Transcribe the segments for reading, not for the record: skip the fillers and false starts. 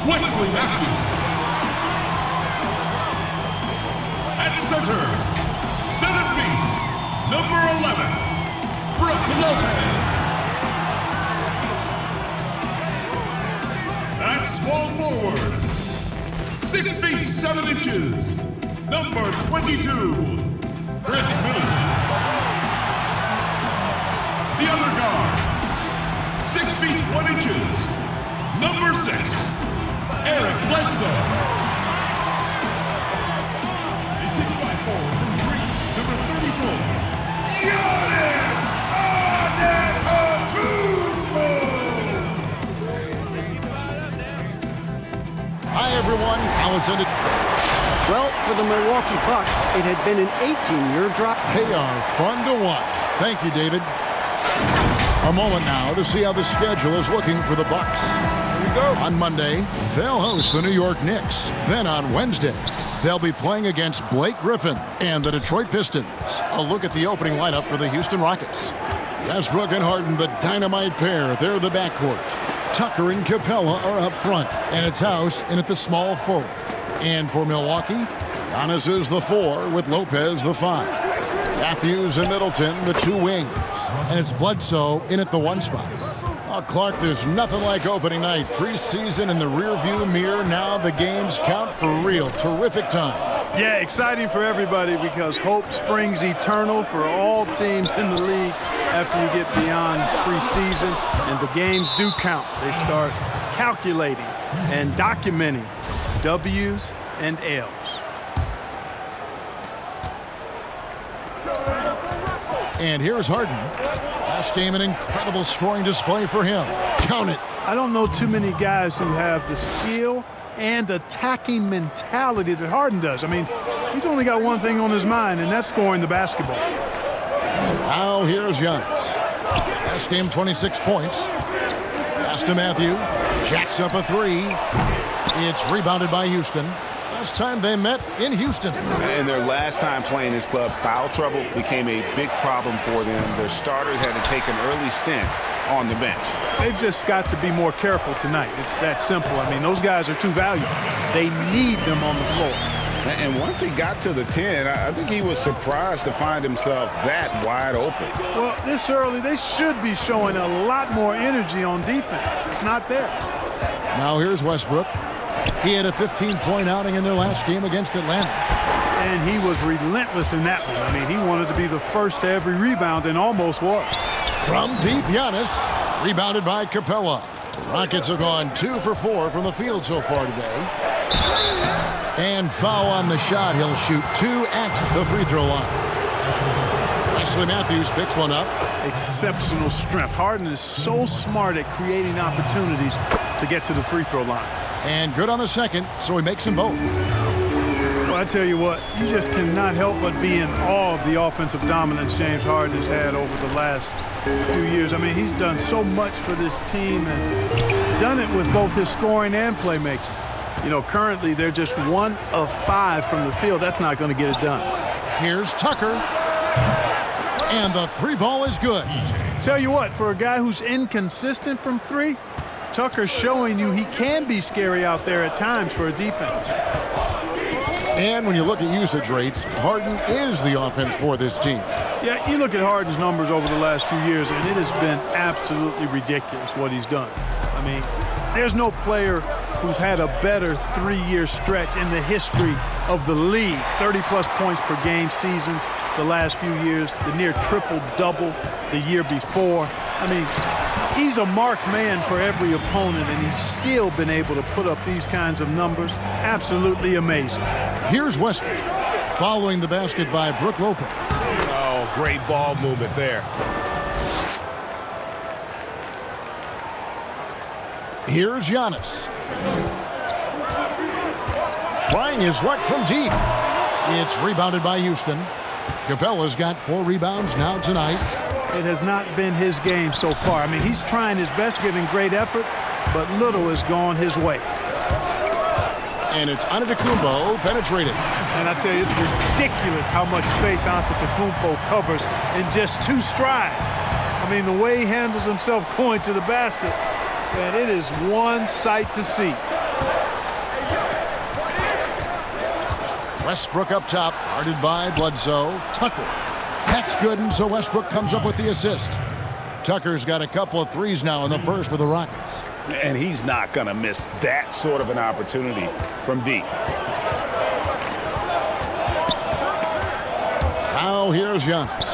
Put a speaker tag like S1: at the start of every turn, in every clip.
S1: Wesley Matthews. At center, 7 feet, number 11, Brooke Lopez. At small forward, 6 feet 7 inches, number 22, Chris Middleton. The other guard, 6 feet 1 inches, number 6, Eric Bledsoe. A 6'5" forward from Greece, number 34, Giannis Antetokounmpo.
S2: Hi everyone, how it's ended.
S3: Well, for the Milwaukee Bucks, it had been an 18-year drought.
S2: They are fun to watch. Thank you, David. A moment now to see how the schedule is looking for the Bucks. Here we go. On Monday, they'll host the New York Knicks. Then on Wednesday, they'll be playing against Blake Griffin and the Detroit Pistons. A look at the opening lineup for the Houston Rockets. Westbrook and Harden, the dynamite pair. They're the backcourt. Tucker and Capella are up front, and it's House in at the small forward. And for Milwaukee, Giannis is the 4 with Lopez the 5. Matthews and Middleton, the 2 wings. And it's Bledsoe in at the 1 spot. Oh, Clark, there's nothing like opening night. Preseason in the rearview mirror. Now the games count for real. Terrific time.
S4: Yeah, exciting for everybody because hope springs eternal for all teams in the league after you get beyond preseason. And the games do count. They start calculating and documenting W's and L's.
S2: And here's Harden. Last game, an incredible scoring display for him. Count it.
S4: I don't know too many guys who have the skill and attacking mentality that Harden does. I mean, he's only got one thing on his mind, and that's scoring the basketball.
S2: Now here's Giannis. Last game, 26 points. Pass to Matthews. Jacks up a 3. It's rebounded by Houston. Last time they met in Houston.
S5: And their last time playing this club, foul trouble became a big problem for them. Their starters had to take an early stint on the bench.
S4: They've just got to be more careful tonight. It's that simple. I mean, those guys are too valuable. They need them on the floor.
S5: And once he got to the 10, I think he was surprised to find himself that wide open.
S4: Well, this early, they should be showing a lot more energy on defense. It's not there.
S2: Now here's Westbrook. He had a 15-point outing in their last game against Atlanta.
S4: And he was relentless in that one. I mean, he wanted to be the first to every rebound and almost was.
S2: From deep, Giannis. Rebounded by Capella. The Rockets have gone 2 for 4 from the field so far today. And foul on the shot. He'll shoot 2 at the free throw line. Wesley Matthews picks one up.
S4: Exceptional strength. Harden is so smart at creating opportunities to get to the free throw line.
S2: And good on the second, so he makes them both.
S4: Well, I tell you what, you just cannot help but be in awe of the offensive dominance James Harden has had over the last few years. I mean, he's done so much for this team and done it with both his scoring and playmaking. You know, currently they're just 1 of 5 from the field. That's not going to get it done.
S2: Here's Tucker. And the 3 ball is good.
S4: Tell you what, for a guy who's inconsistent from 3, Tucker's showing you he can be scary out there at times for a defense.
S2: And when you look at usage rates, Harden is the offense for this team.
S4: Yeah, you look at Harden's numbers over the last few years, and it has been absolutely ridiculous what he's done. I mean, there's no player who's had a better 3-year stretch in the history of the league. 30-plus points per game seasons the last few years, the near triple-double the year before. I mean, he's a marked man for every opponent, and he's still been able to put up these kinds of numbers. Absolutely amazing.
S2: Here's Westbrook following the basket by Brooke Lopez.
S5: Oh, great ball movement there.
S2: Here's Giannis. Trying his luck from deep. It's rebounded by Houston. Capella's got 4 rebounds now tonight.
S4: It has not been his game so far. I mean, he's trying his best, giving great effort, but little has gone his way.
S2: And it's Antetokounmpo penetrating.
S4: And I tell you, it's ridiculous how much space Antetokounmpo covers in just 2 strides. I mean, the way he handles himself going to the basket, man, it is one sight to see.
S2: Westbrook up top, guarded by Bledsoe. Tucker. That's good, and so Westbrook comes up with the assist. Tucker's got a couple of threes now in the first for the Rockets.
S5: And he's not going to miss that sort of an opportunity from deep.
S2: Now here's Giannis.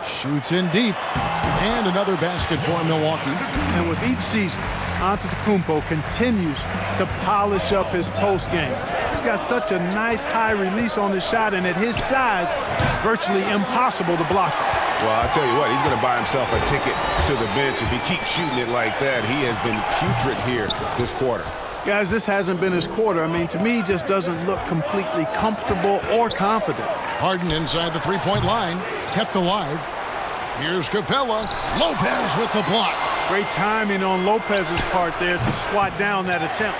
S2: Shoots in deep. And another basket for Milwaukee.
S4: And with each season, Antetokounmpo continues to polish up his post game. He's got such a nice high release on his shot, and at his size, virtually impossible to block it.
S5: Well, I tell you what, he's going to buy himself a ticket to the bench. If he keeps shooting it like that, he has been putrid here this quarter.
S4: Guys, this hasn't been his quarter. I mean, to me, he just doesn't look completely comfortable or confident.
S2: Harden inside the three-point line, kept alive. Here's Capella. Lopez with the block.
S4: Great timing on Lopez's part there to swat down that attempt.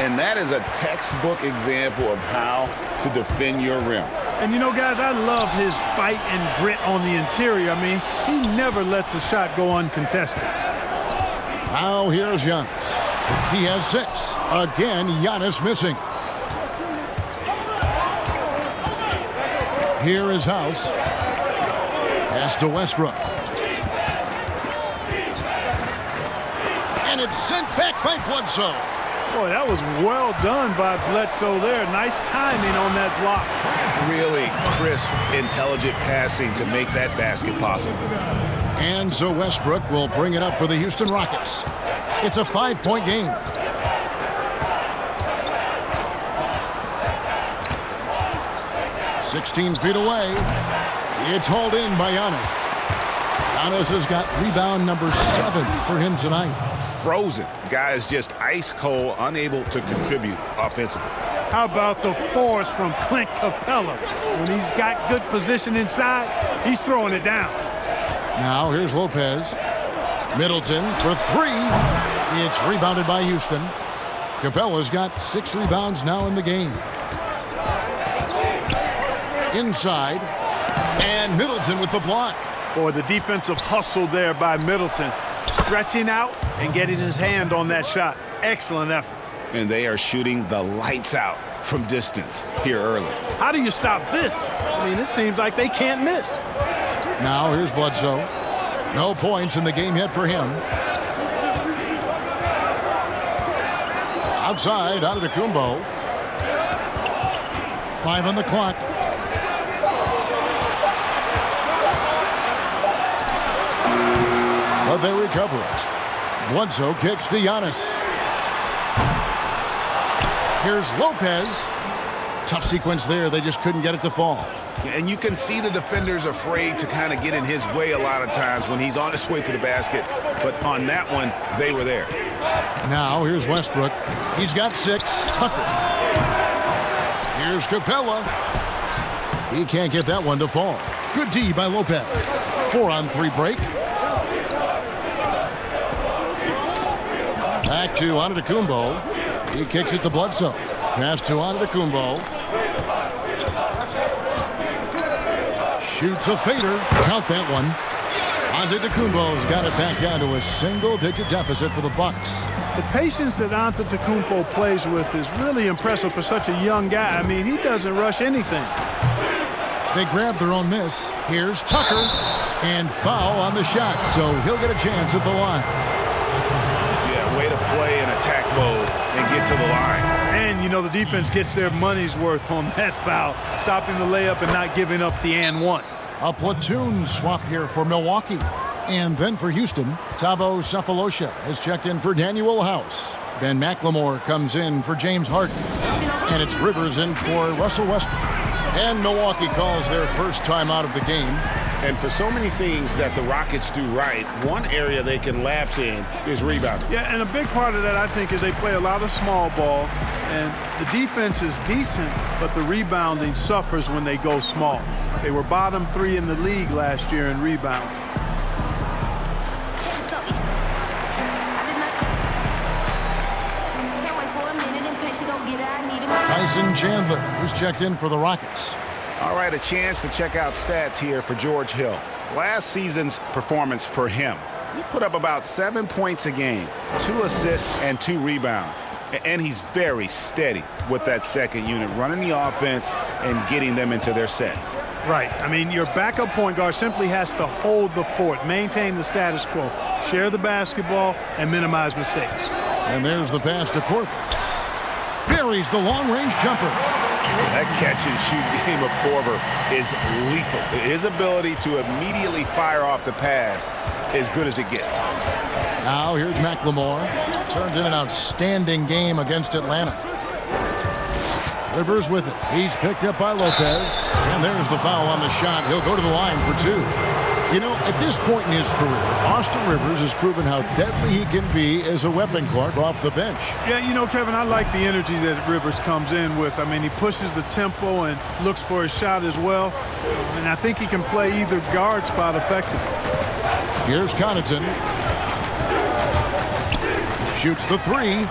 S5: And that is a textbook example of how to defend your rim.
S4: And you know, guys, I love his fight and grit on the interior. I mean, he never lets a shot go uncontested.
S2: Now here's Giannis. He has 6. Again, Giannis missing. Here is House. Pass to Westbrook. And it's sent back by Bledsoe.
S4: Boy, that was well done by Bledsoe there. Nice timing on that block.
S5: Really crisp, intelligent passing to make that basket possible.
S2: And so Westbrook will bring it up for the Houston Rockets. It's a 5-point game. "16 feet away. It's hauled in by Giannis. Giannis has got rebound number 7 for him tonight.
S5: Frozen. Guy is just ice cold, unable to contribute offensively.
S4: How about the force from Clint Capella? When he's got good position inside, he's throwing it down.
S2: Now here's Lopez. Middleton for 3. It's rebounded by Houston. Capella's got 6 rebounds now in the game. Inside. And Middleton with the block.
S4: Boy, the defensive hustle there by Middleton. Stretching out and getting his hand on that shot. Excellent effort.
S5: And they are shooting the lights out from distance here early.
S4: How do you stop this? I mean, it seems like they can't miss.
S2: Now here's Bledsoe. No points in the game yet for him. Outside, Antetokounmpo. 5 on the clock. But they recover it. Bledsoe kicks to Giannis. Here's Lopez. Tough sequence there. They just couldn't get it to fall.
S5: And you can see the defenders afraid to kind of get in his way a lot of times when he's on his way to the basket. But on that one, they were there.
S2: Now here's Westbrook. He's got 6. Tucker. Here's Capella. He can't get that one to fall. Good D by Lopez. 4-on-3 break. Back to Antetokounmpo. He kicks it to Bledsoe. Pass to Antetokounmpo. Shoots a fader. Count that one. Antetokounmpo's got it back down to a single-digit deficit for the Bucks.
S4: The patience that Antetokounmpo plays with is really impressive for such a young guy. I mean, he doesn't rush anything.
S2: They grab their own miss. Here's Tucker. And foul on the shot, so he'll get a chance at the line.
S5: Way to play in attack mode and get to the line.
S4: And, you know, the defense gets their money's worth on that foul, stopping the layup and not giving up the and one.
S2: A platoon swap here for Milwaukee. And then for Houston, Thabo Sefolosha has checked in for Daniel House. Ben McLemore comes in for James Harden. And it's Rivers in for Russell Westbrook. And Milwaukee calls their first time out of the game.
S5: And for so many things that the Rockets do right, one area they can lapse in is rebounding.
S4: Yeah, and a big part of that, I think, is they play a lot of small ball. And the defense is decent, but the rebounding suffers when they go small. They were bottom 3 in the league last year in rebounding.
S2: Tyson Chandler, who's checked in for the Rockets.
S5: All right, a chance to check out stats here for George Hill. Last season's performance for him. He put up about 7 points a game, 2 assists and 2 rebounds. And he's very steady with that second unit, running the offense and getting them into their sets.
S4: Right. I mean, your backup point guard simply has to hold the fort, maintain the status quo, share the basketball, and minimize mistakes.
S2: And there's the pass to Corver. Buries the long-range jumper.
S5: That catch-and-shoot game of Corver is lethal. His ability to immediately fire off the pass is good as it gets.
S2: Now here's McLemore. Turned in an outstanding game against Atlanta. Rivers with it. He's picked up by Lopez. And there's the foul on the shot. He'll go to the line for 2. You know, at this point in his career, Austin Rivers has proven how deadly he can be as a weapon, Clark, off the bench.
S4: Yeah, you know, Kevin, I like the energy that Rivers comes in with. I mean, he pushes the tempo and looks for a shot as well. And I think he can play either guard spot effectively.
S2: Here's Connaughton. Shoots the 3.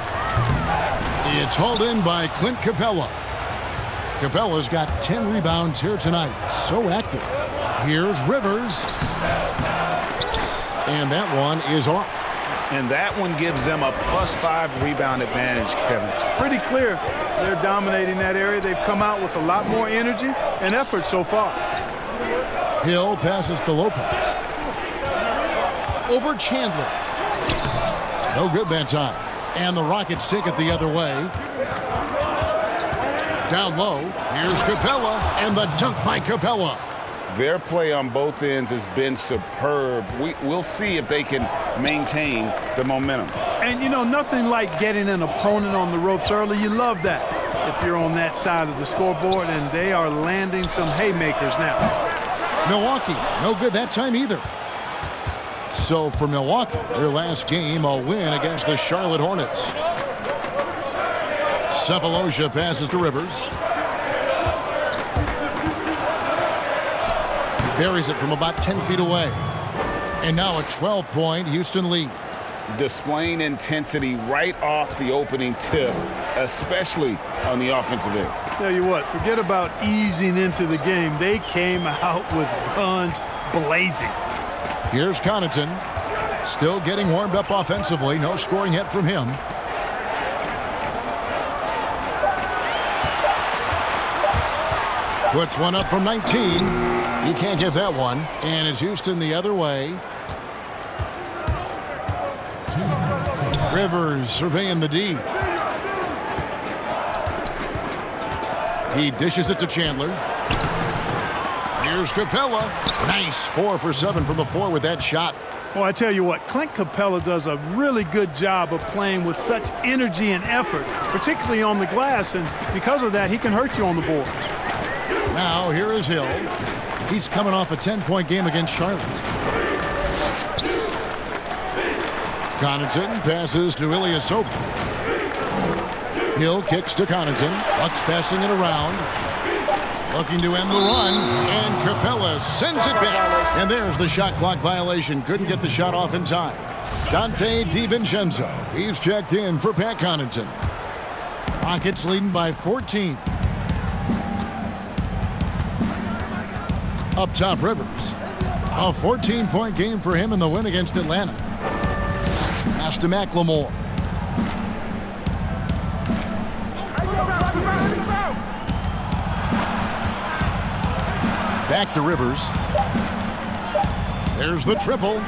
S2: It's hauled in by Clint Capella. Capella's got 10 rebounds here tonight. So active. Here's Rivers. And that one is off.
S5: And that one gives them a +5 rebound advantage, Kevin.
S4: Pretty clear. They're dominating that area. They've come out with a lot more energy and effort so far.
S2: Hill passes to Lopez. Over Chandler. No good that time. And the Rockets take it the other way. Down low, here's Capella, and the dunk by Capella.
S5: Their play on both ends has been superb. We'll see if they can maintain the momentum.
S4: And, you know, nothing like getting an opponent on the ropes early. You love that if you're on that side of the scoreboard, and they are landing some haymakers now.
S2: Milwaukee, no good that time either. So for Milwaukee, their last game, a win against the Charlotte Hornets. Cephalosha passes to Rivers. Buries it from about 10 feet away. And now a 12-point Houston lead.
S5: Displaying intensity right off the opening tip, especially on the offensive end.
S4: Tell you what, forget about easing into the game. They came out with guns blazing.
S2: Here's Connaughton. Still getting warmed up offensively. No scoring hit from him. Puts one up from 19. He can't get that one. And it's Houston the other way. Rivers surveying the D. He dishes it to Chandler. Here's Capella. Nice 4 for 7 from the floor with that shot.
S4: Well, I tell you what, Clint Capella does a really good job of playing with such energy and effort, particularly on the glass, and because of that, he can hurt you on the boards.
S2: Now, here is Hill. He's coming off a 10-point game against Charlotte. Connaughton passes to Ilyasova. Hill kicks to Connaughton. Bucks passing it around. Looking to end the run, and Capella sends it back. And there's the shot clock violation. Couldn't get the shot off in time. Dante DiVincenzo. He's checked in for Pat Connaughton. Rockets leading by 14. Up top, Rivers. A 14-point game for him in the win against Atlanta. Pass to McLemore. Back to Rivers. There's the triple.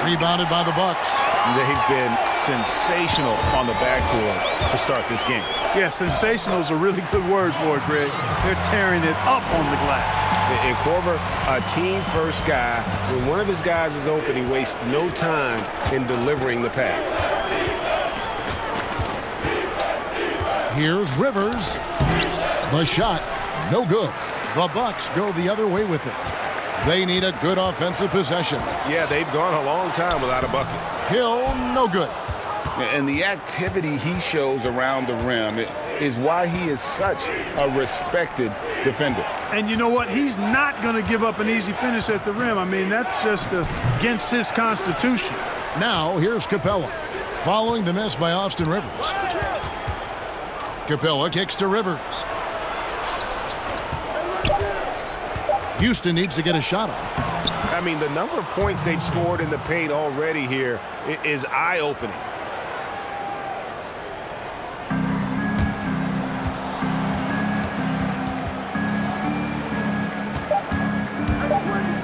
S2: Rebounded by the Bucks.
S5: They've been sensational on the backboard to start this game.
S4: Yeah, sensational is a really good word for it, Greg. They're tearing it up on the glass.
S5: And Corver, a team-first guy. When one of his guys is open, he wastes no time in delivering the pass.
S2: Here's Rivers. The shot, no good. The Bucks go the other way with it. They need a good offensive possession.
S5: Yeah, they've gone a long time without a bucket.
S2: Hill, no good.
S5: And the activity he shows around the rim is why he is such a respected defender.
S4: And you know what? He's not going to give up an easy finish at the rim. I mean, that's just against his constitution.
S2: Now, here's Capella, following the miss by Austin Rivers. Capella kicks to Rivers. Houston needs to get a shot off.
S5: I mean, the number of points they've scored in the paint already here is eye-opening.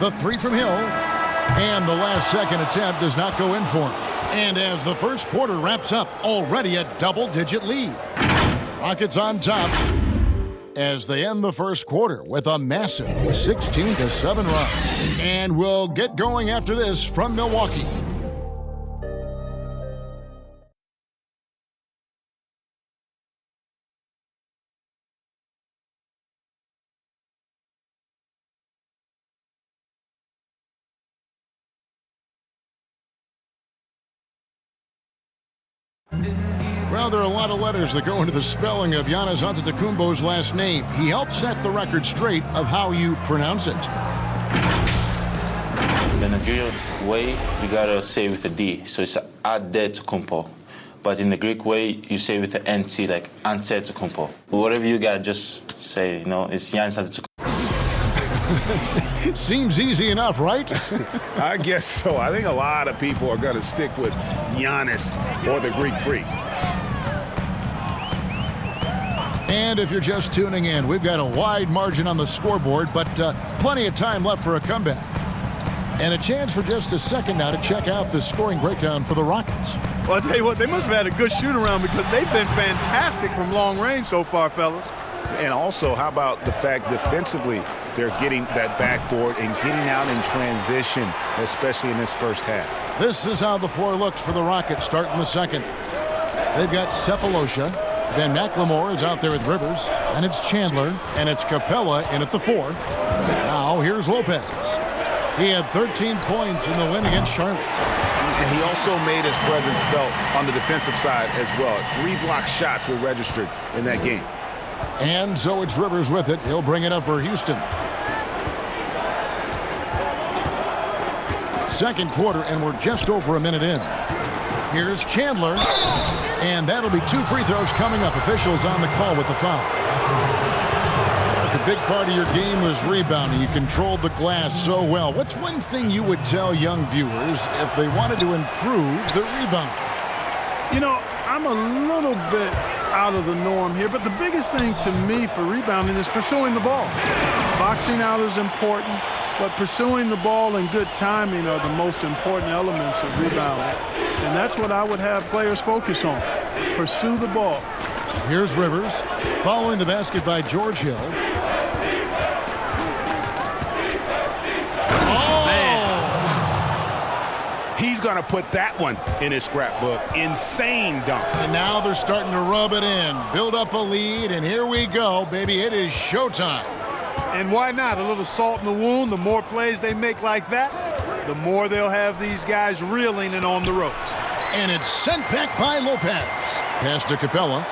S2: The three from Hill, and the last second attempt does not go in for him. And as the first quarter wraps up, already a double-digit lead. Rockets on top as they end the first quarter with a massive 16-7 run. And we'll get going after this from Milwaukee. Well, there are a lot of letters that go into the spelling of Giannis Antetokounmpo's last name. He helped set the record straight of how you pronounce it.
S6: The Nigerian way, you gotta say with a D, so it's Antetokounmpo. But in the Greek way, you say with the NT, like Antetokounmpo. Whatever you got, just say, it's Giannis Antetokounmpo.
S2: Seems easy enough, right?
S5: I guess so. I think a lot of people are going to stick with Giannis or the Greek Freak.
S2: And if you're just tuning in, we've got a wide margin on the scoreboard, but plenty of time left for a comeback. And a chance for just a second now to check out the scoring breakdown for the Rockets.
S4: Well, I'll tell you what, they must have had a good shoot-around because they've been fantastic from long range so far, fellas.
S5: And also, how about the fact defensively, they're getting that backboard and getting out in transition, especially in this first half.
S2: This is how the floor looks for the Rockets starting the second. They've got Cephalosha. Then McLemore is out there with Rivers. And it's Chandler. And it's Capella in at the 4. Now here's Lopez. He had 13 points in the win against Charlotte.
S5: And he also made his presence felt on the defensive side as well. 3 block shots were registered in that game.
S2: And so it's Rivers with it. He'll bring it up for Houston. Second quarter, and we're just over a minute in. Here's Chandler. And that'll be 2 free throws coming up. Officials on the call with the foul. A big part of your game was rebounding. You controlled the glass so well. What's one thing you would tell young viewers if they wanted to improve the rebound?
S4: I'm a little bit out of the norm here, but the biggest thing to me for rebounding is pursuing the ball. Boxing out is important, but pursuing the ball and good timing are the most important elements of rebounding. And that's what I would have players focus on. Pursue the ball.
S2: Here's Rivers, following the basket by George Hill.
S5: He's going to put that one in his scrapbook. Insane dunk.
S2: And now they're starting to rub it in, build up a lead, and here we go, baby. It is showtime.
S4: And why not? A little salt in the wound. The more plays they make like that, the more they'll have these guys reeling and on the ropes.
S2: And it's sent back by Lopez. Pass to Capella.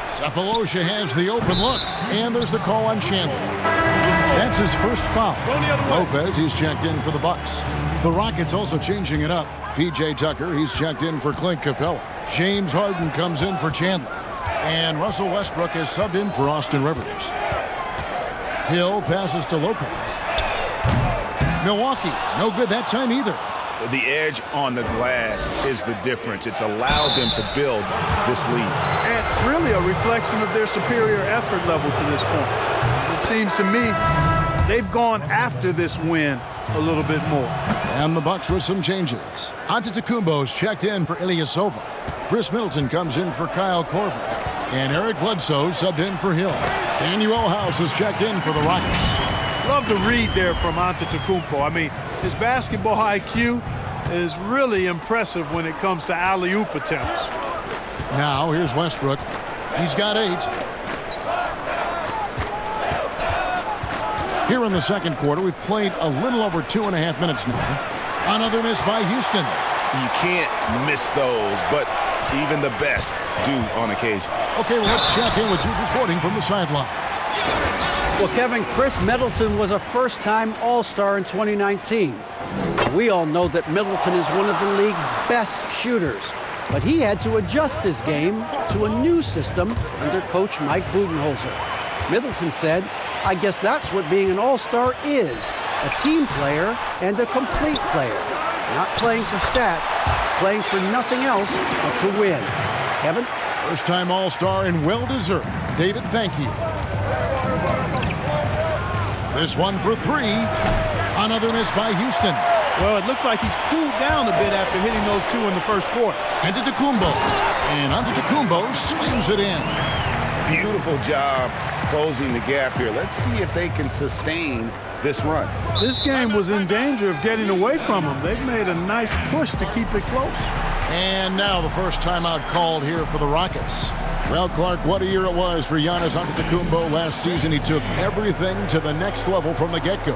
S2: Cephalosha has the open look. And there's the call on Chandler. That's his first foul. Lopez, he's checked in for the Bucks. The Rockets also changing it up. P.J. Tucker, he's checked in for Clint Capella. James Harden comes in for Chandler. And Russell Westbrook is subbed in for Austin Rivers. Hill passes to Lopez. Milwaukee, no good that time either.
S5: The edge on the glass is the difference. It's allowed them to build this lead.
S4: And really a reflection of their superior effort level to this point. It seems to me they've gone after this win a little bit more.
S2: And the Bucks with some changes. Antetokounmpo's checked in for Ilyasova. Chris Middleton comes in for Kyle Korver. And Eric Bledsoe subbed in for Hill. Daniel House is checked in for the Rockets.
S4: Love the read there from Antetokounmpo. I mean, his basketball IQ is really impressive when it comes to alley-oop attempts.
S2: Now here's Westbrook. He's got 8. Here in the second quarter, we've played a little over 2.5 minutes now. Another miss by Houston.
S5: You can't miss those, but even the best do on occasion.
S2: Okay, well, let's check in with Juice reporting from the sideline.
S3: Well, Kevin, Chris Middleton was a first-time All-Star in 2019. We all know that Middleton is one of the league's best shooters, but he had to adjust his game to a new system under coach Mike Budenholzer. Middleton said, "I guess that's what being an All-Star is, a team player and a complete player. Not playing for stats, playing for nothing else but to win. Kevin?
S2: First-time All-Star and well-deserved. David, thank you. This one for three. Another miss by Houston.
S4: Well, it looks like he's cooled down a bit after hitting those two in the first quarter.
S2: Antetokounmpo. And Antetokounmpo slams it in.
S5: Beautiful job closing the gap here. Let's see if they can sustain this run.
S4: This game was in danger of getting away from them. They've made a nice push to keep it close.
S2: And now the first timeout called here for the Rockets. Well, Clark, what a year it was for Giannis Antetokounmpo last season. He took everything to the next level from the get-go.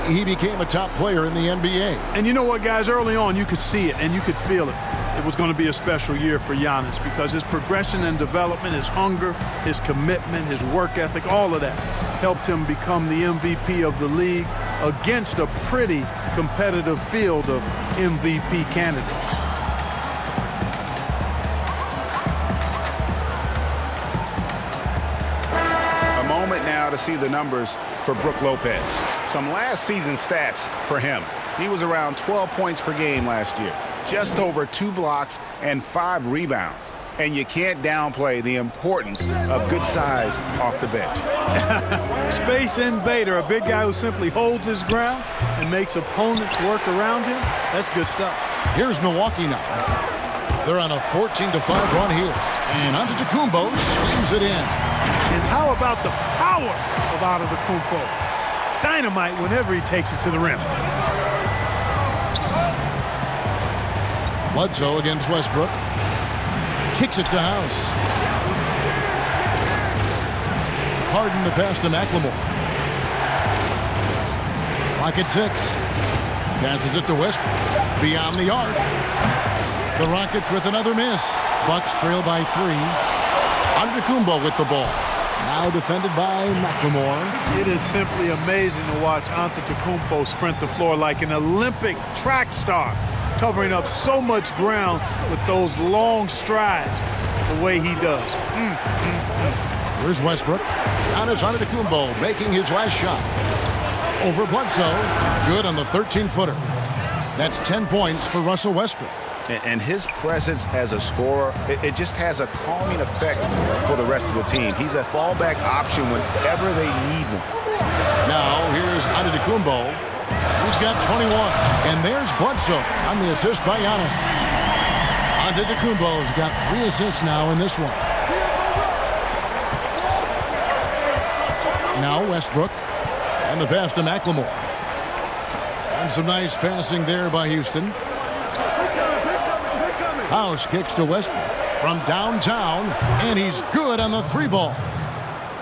S2: He became a top player in the NBA.
S4: And you know what, guys? Early on, you could see it and you could feel it. It was going to be a special year for Giannis because his progression and development, his hunger, his commitment, his work ethic, all of that helped him become the MVP of the league against a pretty competitive field of MVP candidates.
S5: A moment now to see the numbers for Brook Lopez. Some last season stats for him. He was around 12 points per game last year. Just over 2 blocks and 5 rebounds. And you can't downplay the importance of good size off the bench.
S4: Space invader, a big guy who simply holds his ground and makes opponents work around him. That's good stuff.
S2: Here's Milwaukee now. They're on a 14-5 run here. And Antetokounmpo slams it in.
S4: And how about the power of Antetokounmpo? Dynamite whenever he takes it to the rim.
S2: Bledsoe against Westbrook. Kicks it to House. Harden the pass to McLemore. Rocket 6. Passes it to Westbrook. Beyond the arc. The Rockets with another miss. Bucks trail by 3. Antetokounmpo with the ball. Now defended by McLemore.
S4: It is simply amazing to watch Antetokounmpo sprint the floor like an Olympic track star, covering up so much ground with those long strides the way he does.
S2: Here's Westbrook. Giannis Antetokounmpo making his last shot. Over Bledsoe. Good on the 13-footer. That's 10 points for Russell Westbrook.
S5: And his presence as a scorer, it just has a calming effect for the rest of the team. He's a fallback option whenever they need one.
S2: Now here's Antetokounmpo. He's got 21. And there's Bledsoe on the assist by Giannis. Antetokounmpo's got 3 assists now in this one. Now Westbrook. And the pass to McLemore. And some nice passing there by Houston. House kicks to Westbrook from downtown, and he's good on the 3-ball.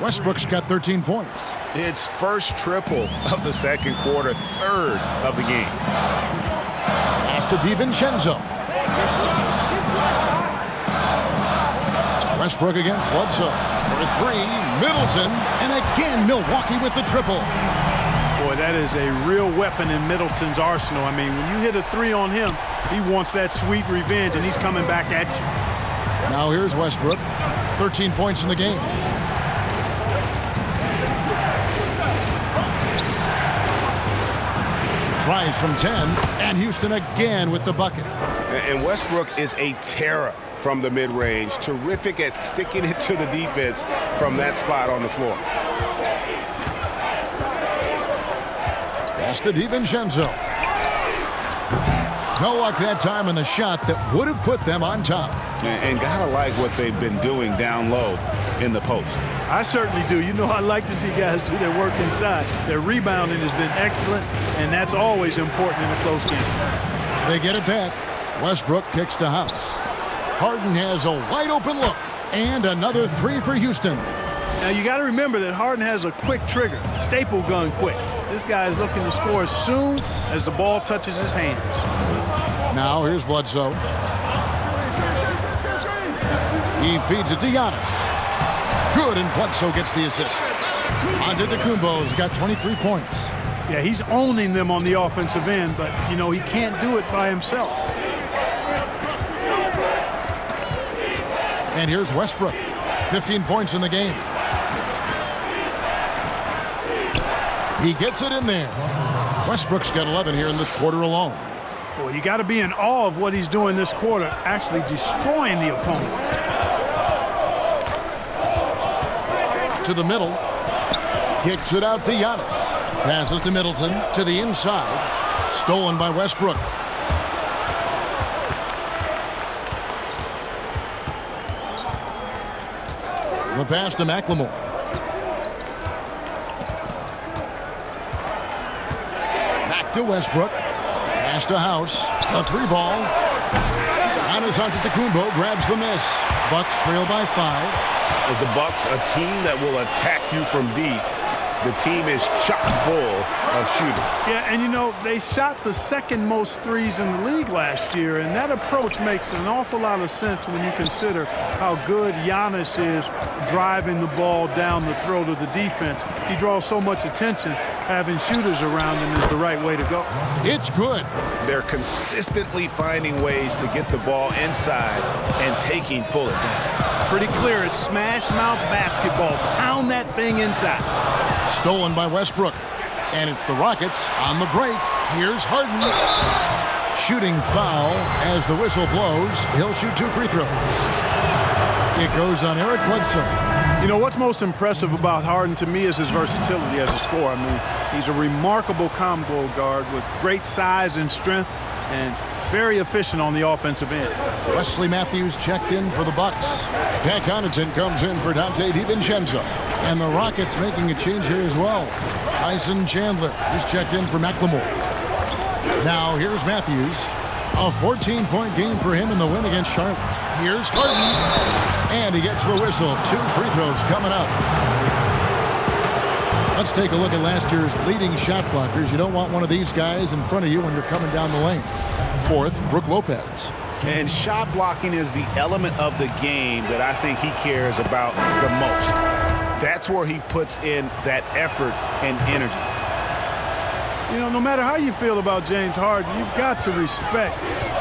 S2: Westbrook's got 13 points.
S5: It's first triple of the second quarter, third of the game.
S2: Pass to DiVincenzo. Westbrook against Bledsoe. For 3, Middleton, and again Milwaukee with the triple.
S4: Boy, that is a real weapon in Middleton's arsenal. I mean, when you hit a 3 on him, he wants that sweet revenge, and he's coming back at you.
S2: Now here's Westbrook. 13 points in the game. Tries from 10, and Houston again with the bucket.
S5: And Westbrook is a terror from the mid-range. Terrific at sticking it to the defense from that spot on the floor.
S2: Pass to DiVincenzo. No luck that time on the shot that would have put them on top.
S5: And gotta like what they've been doing down low in the post.
S4: I certainly do. You know, I like to see guys do their work inside. Their rebounding has been excellent, and that's always important in a close game.
S2: They get it back. Westbrook kicks to House. Harden has a wide open look. And another 3 for Houston.
S4: Now, you got to remember that Harden has a quick trigger, staple gun quick. This guy is looking to score as soon as the ball touches his hands.
S2: Now here's Bledsoe. He feeds it to Giannis. Good, and Bledsoe gets the assist. Antetokounmpo's got 23 points.
S4: Yeah, he's owning them on the offensive end, but, you know, he can't do it by himself.
S2: And here's Westbrook. 15 points in the game. He gets it in there. Westbrook's got 11 here in this quarter alone.
S4: Well, you got to be in awe of what he's doing this quarter, actually destroying the opponent.
S2: To the middle. Kicks it out to Giannis. Passes to Middleton to the inside. Stolen by Westbrook. The pass to McLemore. Back to Westbrook. Pass to House. A 3-ball. Giannis Antetokounmpo grabs the miss. Bucks trail by 5.
S5: The Bucks, a team that will attack you from deep. The team is chock full of shooters.
S4: Yeah, and you know, they shot the second most threes in the league last year, and that approach makes an awful lot of sense when you consider how good Giannis is driving the ball down the throat of the defense. He draws so much attention. Having shooters around him is the right way to go.
S2: It's good.
S5: They're consistently finding ways to get the ball inside and taking full advantage.
S4: Pretty clear, it's smash mouth basketball. Pound that thing inside.
S2: Stolen by Westbrook. And it's the Rockets on the break. Here's Harden. Shooting foul as the whistle blows. He'll shoot 2 free throws. It goes on Eric Bledsoe.
S4: You know, what's most impressive about Harden to me is his versatility as a scorer. I mean, he's a remarkable combo guard with great size and strength and very efficient on the offensive end.
S2: Wesley Matthews checked in for the Bucks. Pat Connaughton comes in for Dante DiVincenzo. And the Rockets making a change here as well. Tyson Chandler is checked in for McLemore. Now here's Matthews. A 14-point game for him in the win against Charlotte. Here's Harden. And he gets the whistle. 2 free throws coming up. Let's take a look at last year's leading shot blockers. You don't want one of these guys in front of you when you're coming down the lane. 4th, Brook Lopez.
S5: And shot blocking is the element of the game that I think he cares about the most. That's where he puts in that effort and energy.
S4: You know, no matter how you feel about James Harden, you've got to respect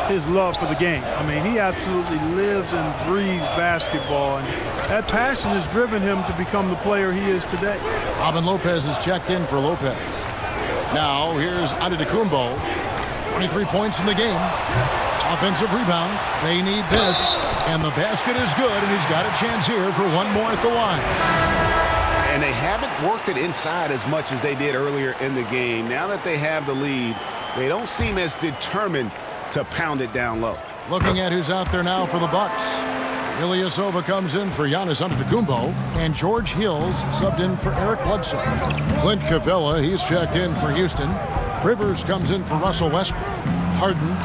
S4: his love for the game. I mean, he absolutely lives and breathes basketball, and that passion has driven him to become the player he is today.
S2: Robin Lopez is checked in for Lopez. Now here's Antetokounmpo. 23 points in the game. Offensive rebound. They need this. And the basket is good, and he's got a chance here for one more at the line.
S5: And they haven't worked it inside as much as they did earlier in the game. Now that they have the lead, they don't seem as determined to pound it down low.
S2: Looking at who's out there now for the Bucks. Ilyasova comes in for Giannis Antetokounmpo, and George Hill's subbed in for Eric Bledsoe. Clint Capella, he's checked in for Houston. Rivers comes in for Russell Westbrook. Harden.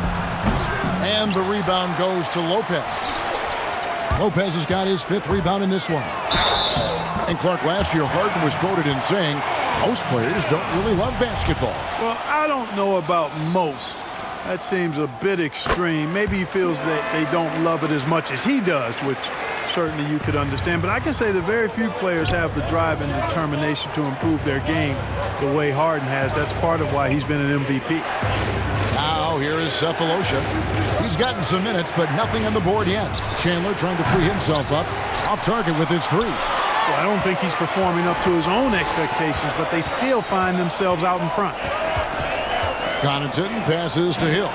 S2: And the rebound goes to Lopez. Lopez has got his 5th rebound in this one. And Clark, last year Harden was quoted in saying, most players don't really love basketball.
S4: Well, I don't know about most. That seems a bit extreme. Maybe he feels that they don't love it as much as he does, which certainly you could understand. But I can say that very few players have the drive and determination to improve their game the way Harden has. That's part of why he's been an MVP.
S2: Now here is Cephalosha. He's gotten some minutes, but nothing on the board yet. Chandler trying to free himself up. Off target with his 3.
S4: Well, I don't think he's performing up to his own expectations, but they still find themselves out in front.
S2: Connaughton passes to Hill.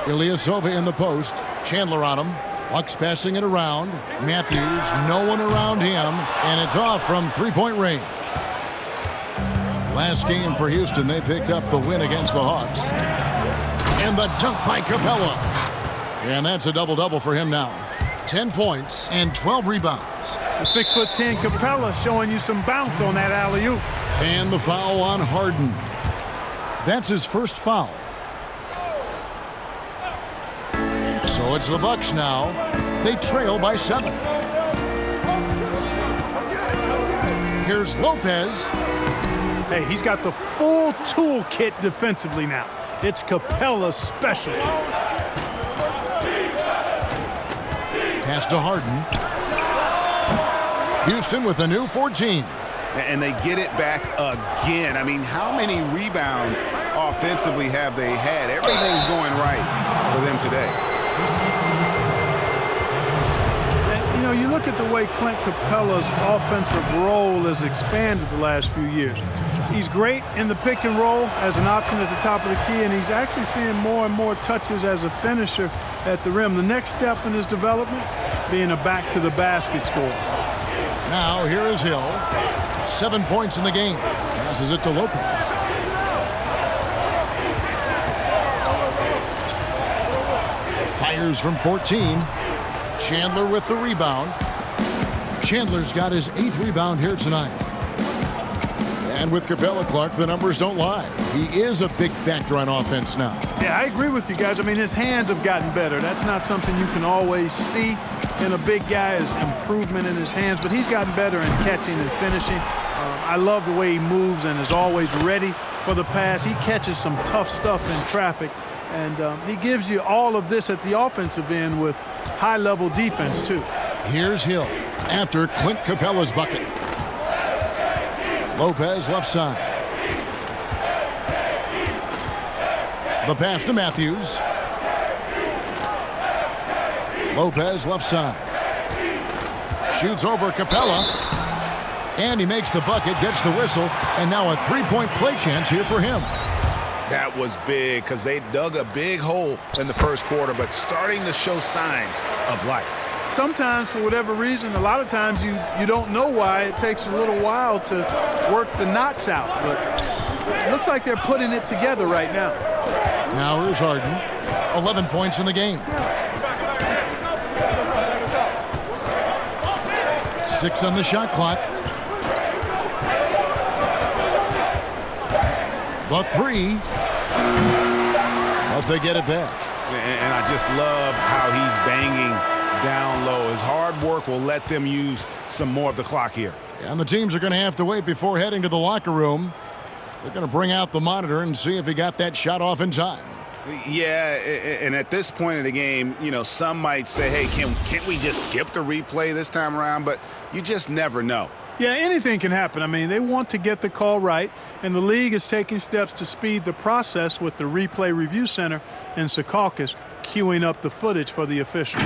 S2: Ilyasova in the post. Chandler on him. Bucks passing it around. Matthews, no one around him, and it's off from 3-point range. Last game for Houston, they picked up the win against the Hawks. And the dunk by Capella. And that's a double-double for him now. 10 points and 12 rebounds.
S4: The 6'10" Capella showing you some bounce on that alley-oop.
S2: And the foul on Harden. That's his first foul. So it's the Bucks now. They trail by 7. Here's Lopez.
S4: Hey, he's got the full toolkit defensively now. It's Capella's specialty.
S2: Pass to Harden. Houston with a new 14.
S5: And they get it back again. I mean, how many rebounds offensively have they had? Everything's going right for them today.
S4: know, you look at the way Clint Capella's offensive role has expanded the last few years. He's great in the pick and roll as an option at the top of the key, and he's actually seeing more and more touches as a finisher at the rim. The next step in his development being a back-to-the-basket scorer.
S2: Now here is Hill. 7 points in the game. Passes it to Lopez. Fires from 14. Chandler with the rebound. Chandler's got his 8th rebound here tonight. And with Capella, Clark, the numbers don't lie. He is a big factor on offense now.
S4: Yeah, I agree with you guys. I mean, his hands have gotten better. That's not something you can always see in a big guy, is improvement in his hands, but he's gotten better in catching and finishing. I love the way he moves and is always ready for the pass. He catches some tough stuff in traffic, and he gives you all of this at the offensive end with high-level defense, too.
S2: Here's Hill after Clint Capella's bucket. Lopez left side. The pass to Matthews. Lopez left side. Shoots over Capella. And he makes the bucket, gets the whistle, and now a three-point play chance here for him.
S5: That was big because they dug a big hole in the first quarter, but starting to show signs of life.
S4: Sometimes, for whatever reason, a lot of times you don't know why. It takes a little while to work the knots out, but it looks like they're putting it together right now.
S2: Now here's Harden. 11 points in the game. 6 on the shot clock. The 3. But they get it back.
S5: And I just love how he's banging down low. His hard work will let them use some more of the clock here.
S2: And the teams are going to have to wait before heading to the locker room. They're going to bring out the monitor and see if he got that shot off in time.
S5: Yeah, and at this point in the game, you know, some might say, hey, can't we just skip the replay this time around? But you just never know.
S4: Yeah, anything can happen. I mean, they want to get the call right, and the league is taking steps to speed the process with the Replay Review Center in Secaucus queuing up the footage for the official.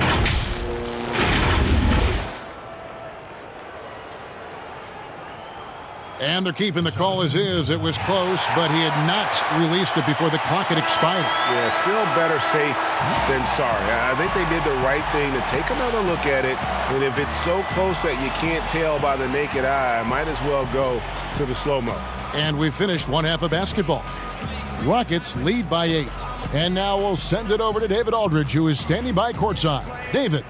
S2: And they're keeping the call as is. It was close, but he had not released it before the clock had expired.
S5: Yeah, still better safe than sorry. I think they did the right thing to take another look at it. And if it's so close that you can't tell by the naked eye, might as well go to the slow-mo.
S2: And we finished one half of basketball. Rockets lead by 8. And now we'll send it over to David Aldridge, who is standing by courtside. David.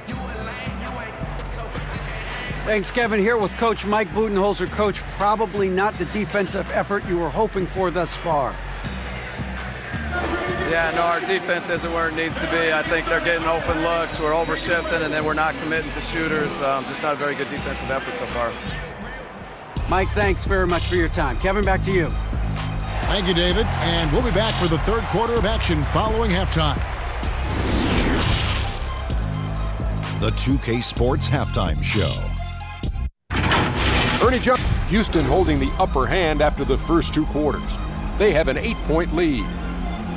S3: Thanks, Kevin. Here with Coach Mike Budenholzer. Coach, probably not the defensive effort you were hoping for thus far.
S7: Yeah, no, our defense isn't where it needs to be. I think they're getting open looks. We're overshifting, and then we're not committing to shooters. Just not a very good defensive effort so far.
S3: Mike, thanks very much for your time. Kevin, back to you.
S2: Thank you, David. And we'll be back for the third quarter of action following halftime.
S8: The 2K Sports Halftime Show.
S9: Ernie Jones, Houston holding the upper hand after the first 2 quarters. They have an 8-point lead.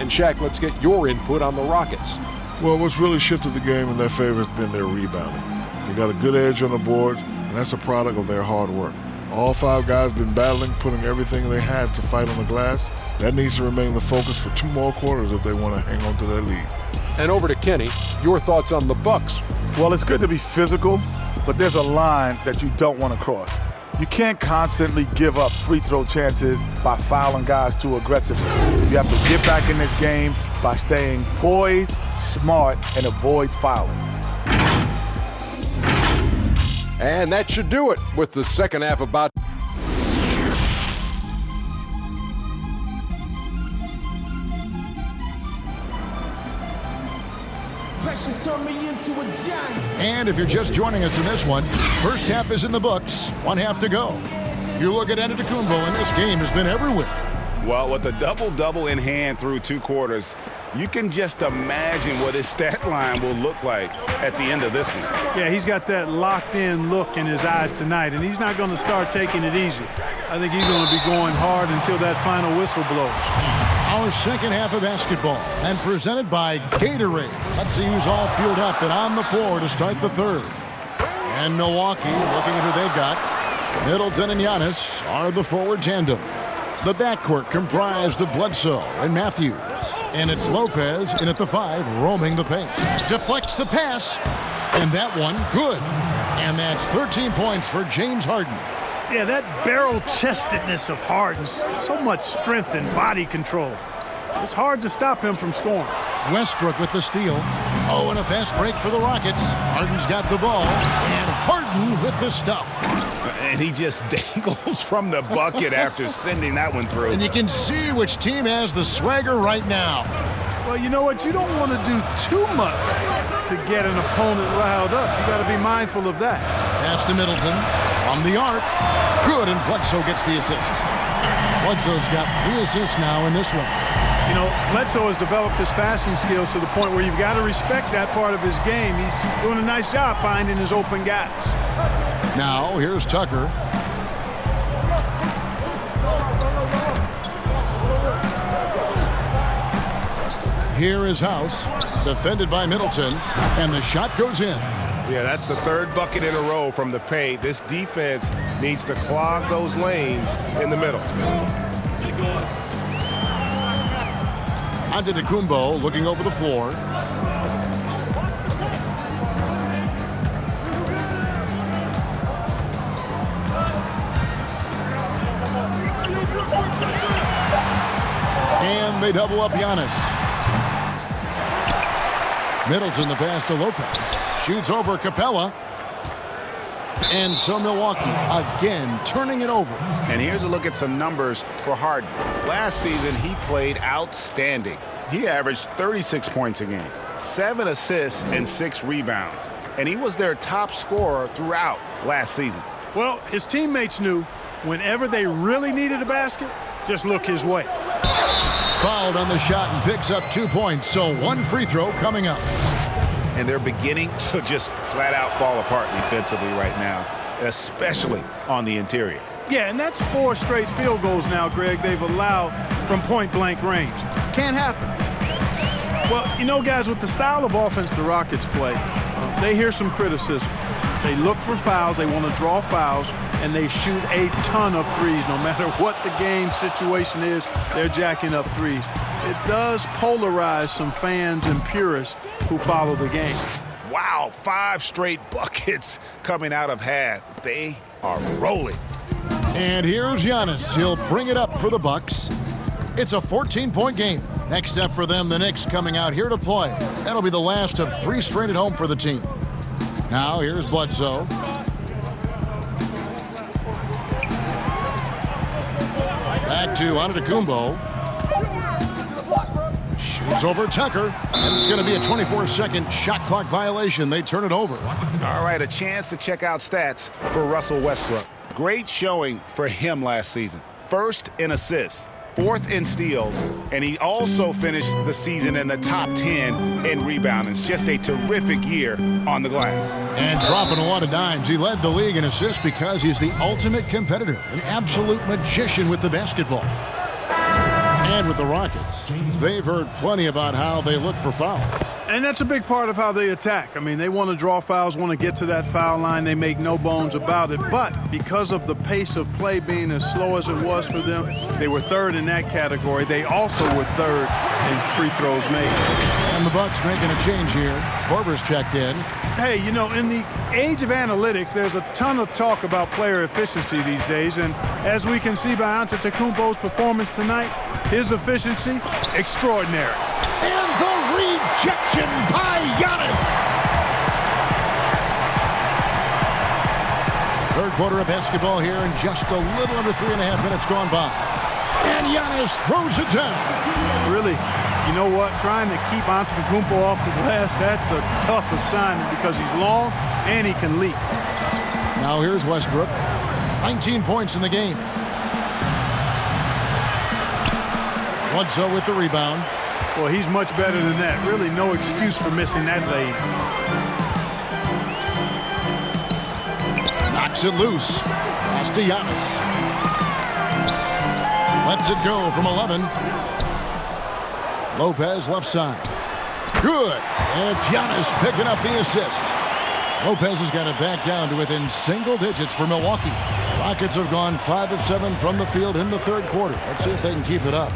S9: And Shaq, let's get your input on the Rockets.
S10: Well, what's really shifted the game in their favor has been their rebounding. They got a good edge on the boards, and that's a product of their hard work. All 5 guys been battling, putting everything they had to fight on the glass. That needs to remain the focus for 2 more quarters if they want to hang on to their lead.
S9: And over to Kenny, your thoughts on the Bucks.
S11: Well, it's good to be physical, but there's a line that you don't want to cross. You can't constantly give up free throw chances by fouling guys too aggressively. You have to get back in this game by staying poised, smart, and avoid fouling.
S9: And that should do it with the second half about.
S2: And if you're just joining us in this one, first half is in the books, 1 half to go. You look at Antetokounmpo, and this game has been everywhere.
S5: Well, with a double-double in hand through 2 quarters, you can just imagine what his stat line will look like at the end of this one.
S4: Yeah, he's got that locked-in look in his eyes tonight, and he's not going to start taking it easy. I think he's going to be going hard until that final whistle blows.
S2: Our second half of basketball, and presented by Gatorade. Let's see who's all fueled up and on the floor to start the third. And Milwaukee, looking at who they've got. Middleton and Giannis are the forward tandem. The backcourt comprised of Bledsoe and Matthews. And it's Lopez in at the 5, roaming the paint. Deflects the pass. And that one, good. And that's 13 points for James Harden.
S4: Yeah, that barrel-chestedness of Harden, so much strength and body control. It's hard to stop him from scoring.
S2: Westbrook with the steal. Oh, and a fast break for the Rockets. Harden's got the ball. And Harden with the stuff.
S5: And he just dangles from the bucket after sending that one through.
S2: And you can see which team has the swagger right now.
S4: Well, you know what? You don't want to do too much to get an opponent riled up. You got to be mindful of that.
S2: Pass to Middleton from the arc. Good, and Bledsoe gets the assist. Bledsoe's got 3 assists now in this one.
S4: You know, Bledsoe has developed his passing skills to the point where you've got to respect that part of his game. He's doing a nice job finding his open guys.
S2: Now, here's Tucker. Here is House, defended by Middleton, and the shot goes in.
S5: Yeah, that's the 3rd bucket in a row from the paint. This defense needs to clog those lanes in the middle.
S2: Antetokounmpo looking over the floor. And they double up Giannis. Middleton the pass to Lopez. Shoots over Capella. And so Milwaukee again turning it over.
S5: And here's a look at some numbers for Harden. Last season, he played outstanding. He averaged 36 points a game, 7 assists, and 6 rebounds. And he was their top scorer throughout last season.
S4: Well, his teammates knew whenever they really needed a basket, just look his way.
S2: Fouled on the shot and picks up 2 points, so 1 free throw coming up.
S5: And they're beginning to just flat out fall apart defensively right now, especially on the interior.
S4: Yeah, and that's 4 straight field goals now, Greg, they've allowed from point-blank range. Can't happen. Well, you know, guys, with the style of offense the Rockets play, they hear some criticism. They look for fouls, they want to draw fouls, and they shoot a ton of threes. No matter what the game situation is, they're jacking up threes. It does polarize some fans and purists who follow the game.
S5: Wow, 5 straight buckets coming out of half. They are rolling.
S2: And here's Giannis. He'll bring it up for the Bucks. It's a 14-point game. Next up for them, the Knicks coming out here to play. That'll be the last of 3 straight at home for the team. Now here's Bledsoe. Back to Antetokounmpo. Shoots over Tucker. And it's going to be a 24-second shot clock violation. They turn it over.
S5: All right, a chance to check out stats for Russell Westbrook. Great showing for him last season. 1st in assists, 4th in steals, and he also finished the season in the top 10 in rebounding. It's just a terrific year on the glass.
S2: And dropping a lot of dimes. He led the league in assists because he's the ultimate competitor, an absolute magician with the basketball. And with the Rockets, they've heard plenty about how they look for fouls.
S4: And that's a big part of how they attack. I mean, they want to draw fouls, want to get to that foul line. They make no bones about it. But because of the pace of play being as slow as it was for them, they were 3rd in that category. They also were 3rd in free throws made.
S2: And the Bucks making a change here. Korver's checked in.
S4: Hey, you know, in the age of analytics, there's a ton of talk about player efficiency these days. And as we can see by Antetokounmpo's performance tonight, his efficiency, extraordinary.
S2: And the rejection by Giannis. 3rd quarter of basketball here, and just a little under 3.5 minutes gone by. And Giannis throws it down.
S4: Really, you know what? Trying to keep Antetokounmpo off the glass, that's a tough assignment because he's long and he can leap.
S2: Now here's Westbrook. 19 points in the game. Bledsoe with the rebound.
S4: Well, he's much better than that. Really no excuse for missing that lead.
S2: Knocks it loose. Pass to Giannis. Lets it go from 11. Lopez left side. Good. And it's Giannis picking up the assist. Lopez has got it back down to within single digits for Milwaukee. Rockets have gone 5 of 7 from the field in the third quarter. Let's see if they can keep it up.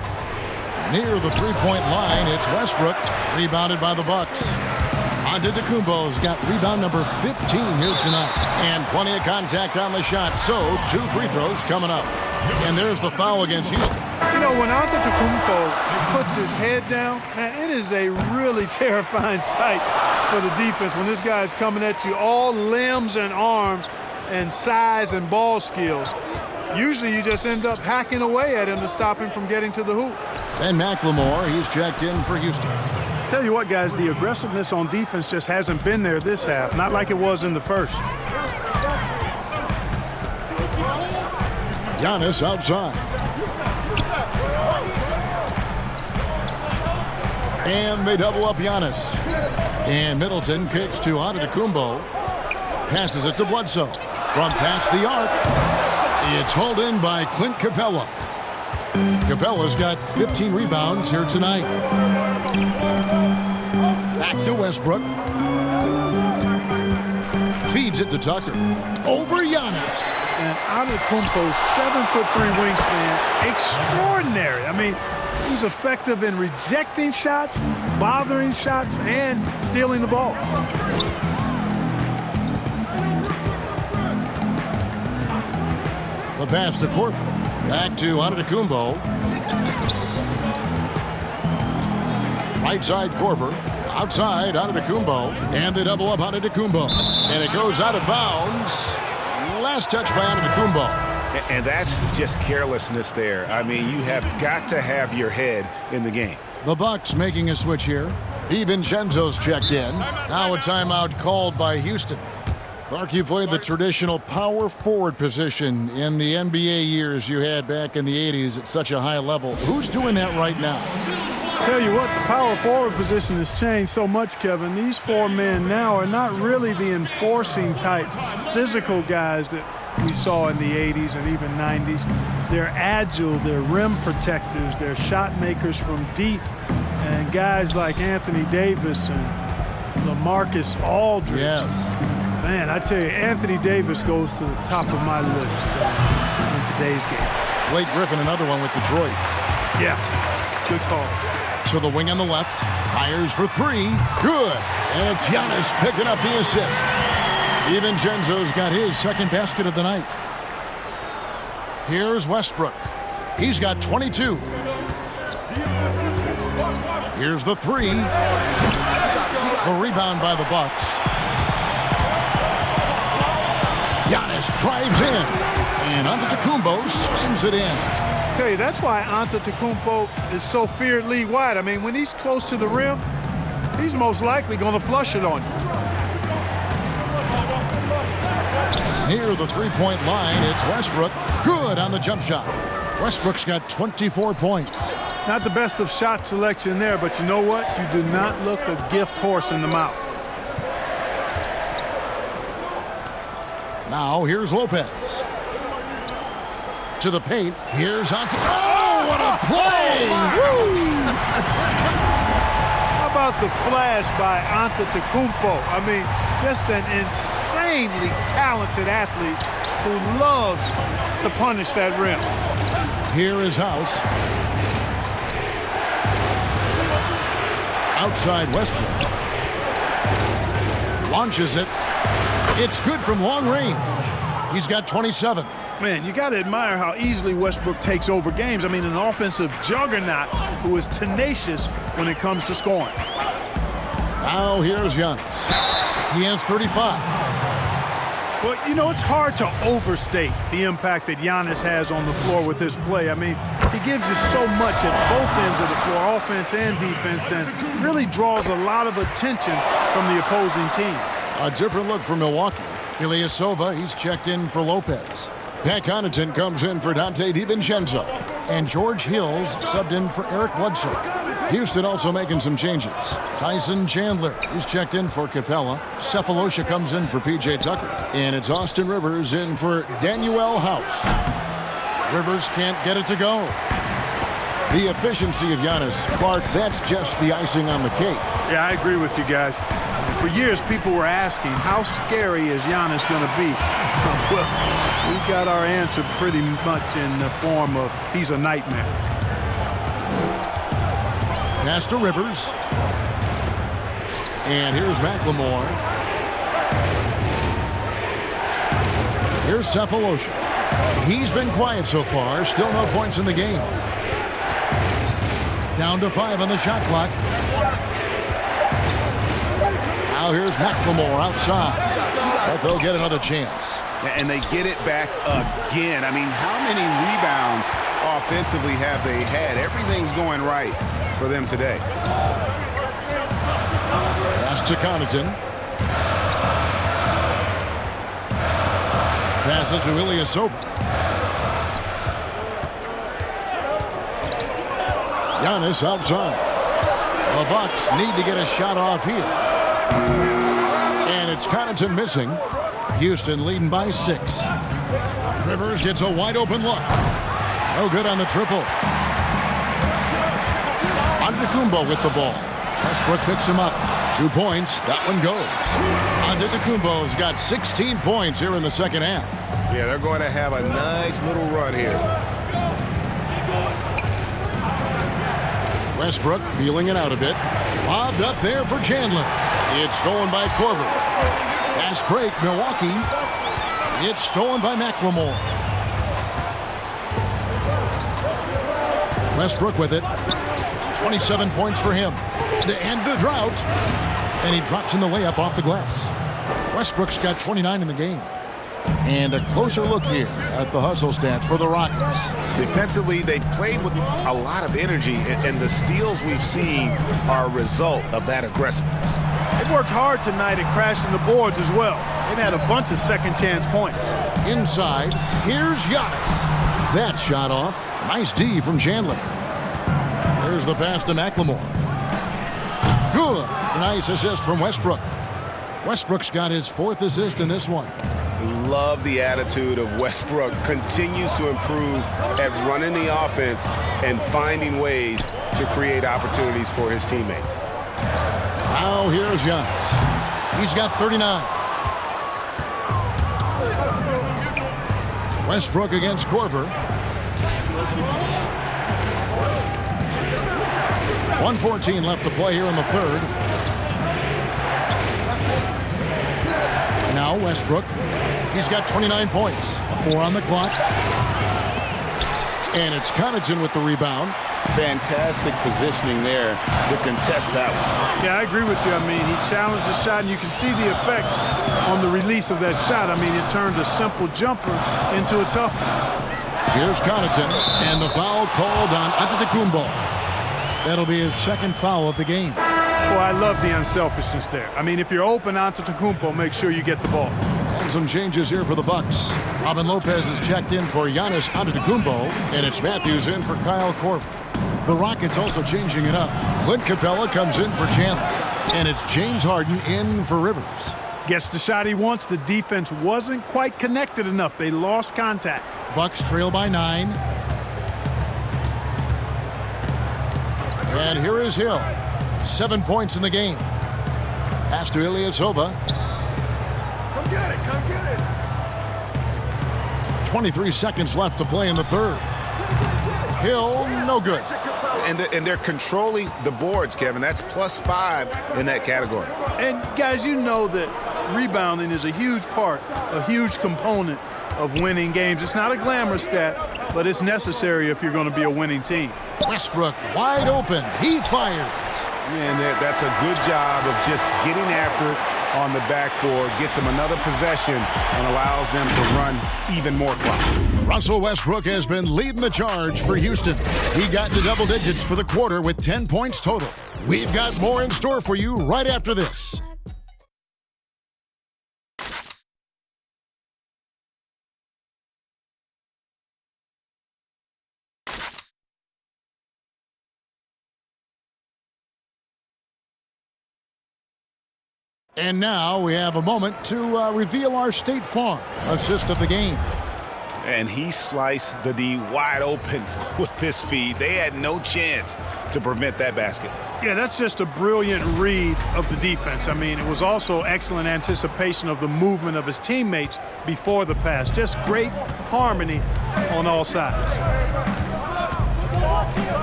S2: Near the three-point line, it's Westbrook, rebounded by the Bucks. Antetokounmpo's got rebound number 15 here tonight. And plenty of contact on the shot, so 2 free throws coming up. And there's the foul against Houston.
S4: You know, when Antetokounmpo puts his head down, man, it is a really terrifying sight for the defense when this guy's coming at you, all limbs and arms and size and ball skills. Usually you just end up hacking away at him to stop him from getting to the hoop.
S2: And McLemore, he's checked in for Houston.
S4: Tell you what, guys, the aggressiveness on defense just hasn't been there this half, not like it was in the first.
S2: Giannis outside. And they double up Giannis. And Middleton kicks to Antetokounmpo. Passes it to Bledsoe. From past the arc. It's hauled in by Clint Capella. Capella's got 15 rebounds here tonight. Back to Westbrook. Feeds it to Tucker. Over Giannis.
S4: And Antetokounmpo's 7'3" wingspan, extraordinary. I mean, he's effective in rejecting shots, bothering shots, and stealing the ball.
S2: The pass to Korver. Back to Antetokounmpo. Right side Korver. Outside Antetokounmpo. And they double up Antetokounmpo. And it goes out of bounds. Last touch by Antetokounmpo.
S5: And that's just carelessness there. I mean, you have got to have your head in the game.
S2: The Bucks making a switch here. DiVincenzo's checked in. Now a timeout called by Houston. Clark, you played the traditional power forward position in the NBA years you had back in the 80s at such a high level. Who's doing that right now?
S4: Tell you what, the power forward position has changed so much, Kevin. These 4 men now are not really the enforcing type physical guys that we saw in the 80s and even 90s. They're agile, they're rim protectors, they're shot makers from deep, and guys like Anthony Davis and LaMarcus Aldridge.
S2: Yes.
S4: Man, I tell you, Anthony Davis goes to the top of my list in today's game.
S2: Blake Griffin, another one with Detroit.
S4: Yeah, good call.
S2: To the wing on the left, fires for 3. Good. And it's Giannis picking up the assist. DiVincenzo's got his second basket of the night. Here's Westbrook. He's got 22. Here's the 3. The rebound by the Bucks. Giannis drives in. And Antetokounmpo slams it in.
S4: I tell you, that's why Antetokounmpo is so feared league wide. I mean, when he's close to the rim, he's most likely going to flush it on you.
S2: Near the three-point line, it's Westbrook. Good on the jump shot. Westbrook's got 24 points.
S4: Not the best of shot selection there, but you know what? You do not look a gift horse in the mouth.
S2: Now here's Lopez. To the paint. Here's Antetokounmpo. Oh, what a play! Woo!
S4: How about the flash by Antetokounmpo? I mean, just an insanely talented athlete who loves to punish that rim.
S2: Here is House. Outside Westbrook. Launches it. It's good from long range. He's got 27.
S4: Man, you got to admire how easily Westbrook takes over games. I mean, an offensive juggernaut who is tenacious when it comes to scoring.
S2: Now here's Giannis. He has 35.
S4: Well, you know, it's hard to overstate the impact that Giannis has on the floor with his play. I mean, he gives you so much at both ends of the floor, offense and defense, and really draws a lot of attention from the opposing team.
S2: A different look for Milwaukee. Ilyasova, he's checked in for Lopez. Pat Connaughton comes in for Dante DiVincenzo. And George Hill's subbed in for Eric Bledsoe. Houston also making some changes. Tyson Chandler is checked in for Capella. Cephalosha comes in for P.J. Tucker. And it's Austin Rivers in for Danuel House. Rivers can't get it to go. The efficiency of Giannis. Clark, that's just the icing on the cake.
S4: Yeah, I agree with you guys. For years, people were asking, how scary is Giannis going to be? Well, we got our answer pretty much in the form of he's a nightmare.
S2: Pass to Rivers. And here's McLemore. Here's Cephalosha. He's been quiet so far. Still no points in the game. Down to 5 on the shot clock. Now here's McLemore outside. But they'll get another chance.
S5: And they get it back again. I mean, how many rebounds offensively have they had? Everything's going right for them today.
S2: Pass to Connaughton. Passes to Ilyasova. Giannis outside. The Bucks need to get a shot off here. And it's Connaughton missing. Houston leading by 6. Rivers gets a wide open look. No good on the triple. Antetokounmpo with the ball. Westbrook picks him up. 2 points. That one goes. Antetokounmpo's got 16 points here in the second half.
S5: Yeah, they're going to have a nice little run here.
S2: Westbrook feeling it out a bit. Lobbed up there for Chandler. It's stolen by Korver. Fast break, Milwaukee. It's stolen by McLemore. Westbrook with it. 27 points for him to end the drought. And he drops in the layup off the glass. Westbrook's got 29 in the game. And a closer look here at the hustle stats for the Rockets.
S5: Defensively, they played with a lot of energy, and the steals we've seen are a result of that aggressiveness.
S4: They worked hard tonight at crashing the boards as well. They've had a bunch of second chance points.
S2: Inside, here's Giannis. That shot off. Nice D from Chandler. There's the pass to McLemore. Good. Nice assist from Westbrook. Westbrook's got his 4th assist in this one.
S5: Love the attitude of Westbrook. Continues to improve at running the offense and finding ways to create opportunities for his teammates.
S2: Now here's Giannis. He's got 39. Westbrook against Korver. 1:14 left to play here in the third. Now Westbrook. He's got 29 points. 4 on the clock. And it's Connaughton with the rebound.
S5: Fantastic positioning there to contest that one.
S4: Yeah, I agree with you. I mean, he challenged the shot, and you can see the effects on the release of that shot. I mean, it turned a simple jumper into a tough one.
S2: Here's Connaughton, and the foul called on Antetokounmpo. That'll be his 2nd foul of the game.
S4: Well, I love the unselfishness there. I mean, if you're open, Antetokounmpo, make sure you get the ball.
S2: And some changes here for the Bucks. Robin Lopez is checked in for Giannis Antetokounmpo, and it's Matthews in for Kyle Korver. The Rockets also changing it up. Clint Capella comes in for Chandler, and it's James Harden in for Rivers.
S4: Gets the shot he wants. The defense wasn't quite connected enough. They lost contact.
S2: Bucks trail by 9. And here is Hill. 7 points in the game. Pass to Ilyasova.
S4: Come get it, come get it.
S2: 23 seconds left to play in the third. Hill, no good.
S5: And they're controlling the boards, Kevin. That's +5 in that category.
S4: And, guys, you know that rebounding is a huge part, a huge component of winning games. It's not a glamorous stat, but it's necessary if you're going to be a winning team.
S2: Westbrook wide open. He fires.
S5: And that's a good job of just getting after it on the backboard, gets them another possession, and allows them to run even more clock.
S2: Russell Westbrook has been leading the charge for Houston. He got into double digits for the quarter with 10 points total. We've got more in store for you right after this. And now we have a moment to reveal our State Farm assist of the game.
S5: And he sliced the D wide open with his feed. They had no chance to prevent that basket.
S4: Yeah, that's just a brilliant read of the defense. I mean, it was also excellent anticipation of the movement of his teammates before the pass. Just great harmony on all sides.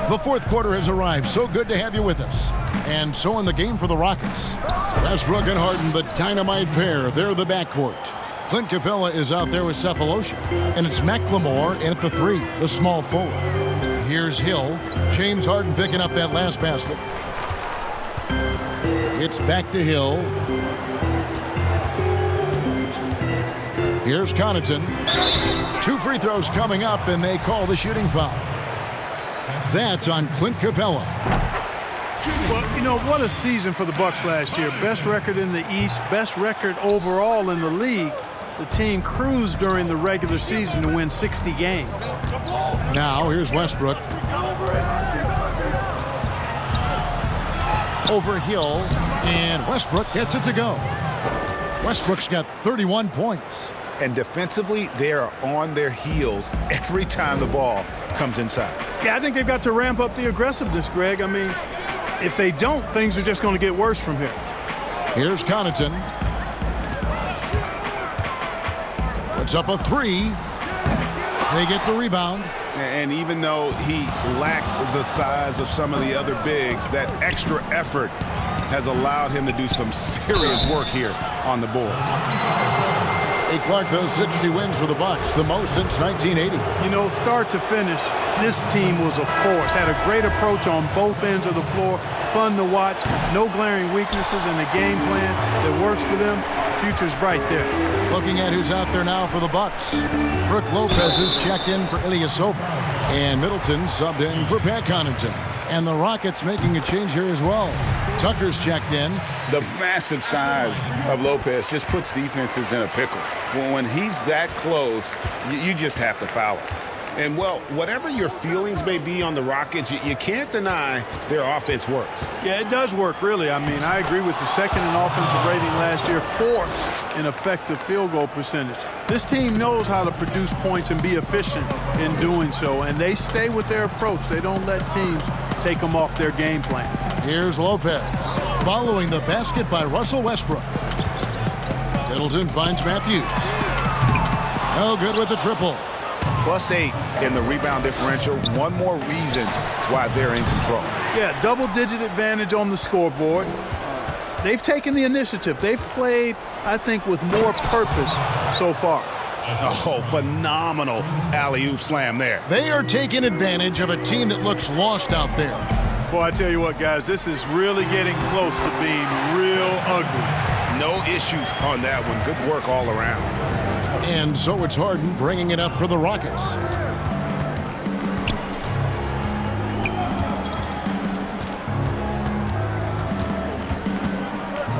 S2: The fourth quarter has arrived. So good to have you with us. And so in the game for the Rockets. Westbrook and Harden, the dynamite pair. They're the backcourt. Clint Capella is out there with Cephalosha. And it's McLemore in at the 3, the small forward. Here's Hill. James Harden picking up that last basket. It's back to Hill. Here's Connaughton. 2 free throws coming up, and they call the shooting foul. That's on Clint Capella.
S4: Well, you know, what a season for the Bucks last year. Best record in the East, best record overall in the league. The team cruised during the regular season to win 60 games.
S2: Now, here's Westbrook. Over Hill, and Westbrook gets it to go. Westbrook's got 31 points.
S5: And defensively, they are on their heels every time the ball comes inside.
S4: Yeah, I think they've got to ramp up the aggressiveness, Greg. I mean, if they don't, things are just going to get worse from here.
S2: Here's Connaughton. Puts up a 3. They get the rebound.
S5: And even though he lacks the size of some of the other bigs, that extra effort has allowed him to do some serious work here on the board.
S2: Hey, Clark, those 60 wins for the Bucks, the most since 1980.
S4: You know, start to finish, this team was a force. Had a great approach on both ends of the floor. Fun to watch. No glaring weaknesses in the game plan that works for them. Future's bright there.
S2: Looking at who's out there now for the Bucks. Brooke Lopez is checked in for Ilyasova. And Middleton subbed in for Pat Connaughton. And the Rockets making a change here as well. Tucker's checked in.
S5: The massive size of Lopez just puts defenses in a pickle. When he's that close, you just have to foul him. And, well, whatever your feelings may be on the Rockets, you can't deny their offense works.
S4: Yeah, it does work, really. I mean, I agree with the second in offensive rating last year, 4th in effective field goal percentage. This team knows how to produce points and be efficient in doing so, and they stay with their approach. They don't let teams take them off their game plan.
S2: Here's Lopez, following the basket by Russell Westbrook. Middleton finds Matthews. No good with the triple.
S5: +8 in the rebound differential. One more reason why they're in control.
S4: Yeah, double-digit advantage on the scoreboard. They've taken the initiative. They've played, I think, with more purpose so far.
S5: Oh, phenomenal alley-oop slam there.
S2: They are taking advantage of a team that looks lost out there.
S4: Boy, I tell you what, guys, this is really getting close to being real ugly.
S5: No issues on that one. Good work all around.
S2: And so it's Harden bringing it up for the Rockets.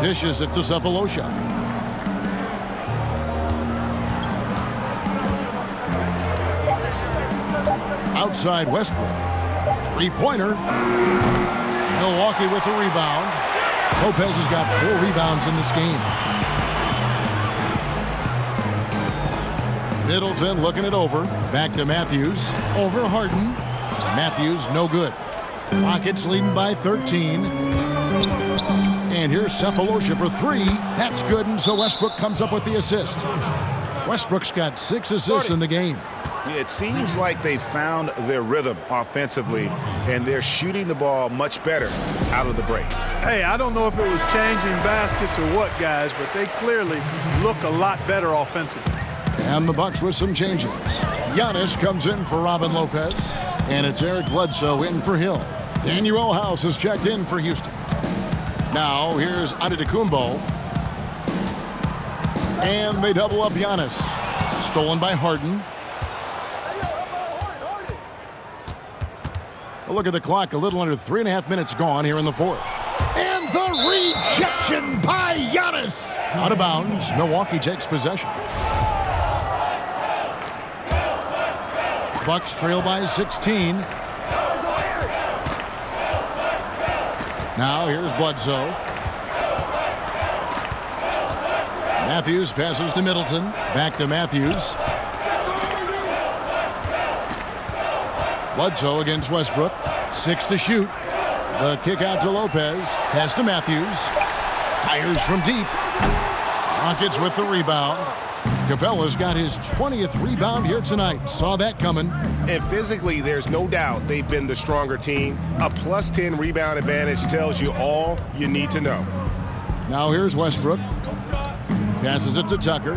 S2: Dishes it to Cephalosha. Outside Westbrook. Three-pointer. Milwaukee with the rebound. Lopez has got 4 rebounds in this game. Middleton looking it over. Back to Matthews. Over Harden. Matthews no good. Rockets leading by 13. And here's Cephalosha for 3. That's good, and so Westbrook comes up with the assist. Westbrook's got 6 assists in the game.
S5: It seems like they found their rhythm offensively, and they're shooting the ball much better out of the break.
S4: Hey, I don't know if it was changing baskets or what, guys, but they clearly look a lot better offensively.
S2: And the Bucks with some changes. Giannis comes in for Robin Lopez, and it's Eric Bledsoe in for Hill. Daniel House is checked in for Houston. Now here's Antetokounmpo. And they double up Giannis. Stolen by Harden. A look at the clock, a little under 3.5 minutes gone here in the fourth. And the rejection by Giannis. Out of bounds, Milwaukee takes possession. Bucks trail by 16. Now here's Bledsoe. Matthews passes to Middleton. Back to Matthews. Bledsoe against Westbrook. 6 to shoot. The kick out to Lopez. Pass to Matthews. Fires from deep. Rockets with the rebound. Capella's got his 20th rebound here tonight. Saw that coming.
S12: And physically, there's no doubt they've been the stronger team. A plus 10 rebound advantage tells you all you need to know.
S2: Now here's Westbrook. Passes it to Tucker.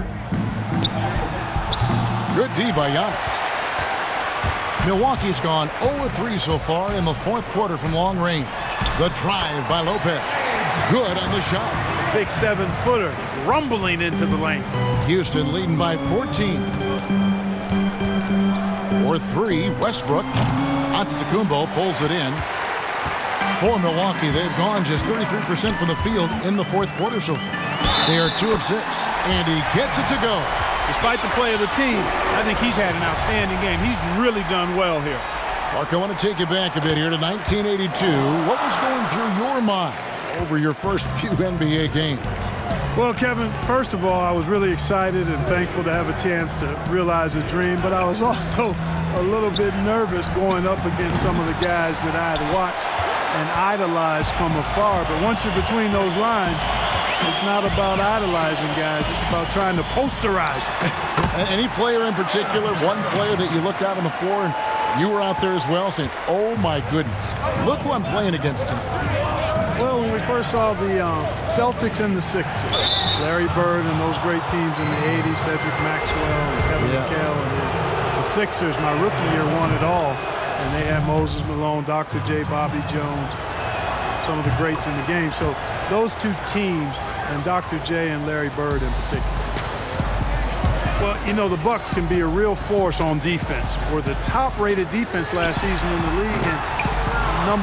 S2: Good D by Giannis. Milwaukee's gone 0-3 so far in the fourth quarter from long range. The drive by Lopez. Good on the shot.
S4: Big 7-footer rumbling into the lane.
S2: Houston leading by 14. 4-3, Westbrook. Antetokounmpo pulls it in. For Milwaukee, they've gone just 33% from the field in the fourth quarter so far. They are 2 of 6, and he gets it to go.
S4: Despite the play of the team, I think he's had an outstanding game. He's really done well here.
S2: Clark, I want to take you back a bit here to 1982. What was going through your mind over your first few NBA games?
S4: Well, Kevin, first of all, I was really excited and thankful to have a chance to realize a dream, but I was also a little bit nervous going up against some of the guys that I had watched and idolized from afar. But once you're between those lines, it's not about idolizing guys. It's about trying to posterize them.
S2: Any player in particular, one player that you looked out on the floor and you were out there as well saying, oh my goodness, look who I'm playing against tonight.
S4: Well, when we first saw the Celtics and the Sixers, Larry Bird and those great teams in the 80s, Cedric Maxwell and Kevin McHale, and the Sixers, my rookie year, won it all. And they had Moses Malone, Dr. J, Bobby Jones, some of the greats in the game. So those two teams, and Dr. J and Larry Bird in particular. Well, you know, the Bucks can be a real force on defense. We're the top-rated defense last season in the league, and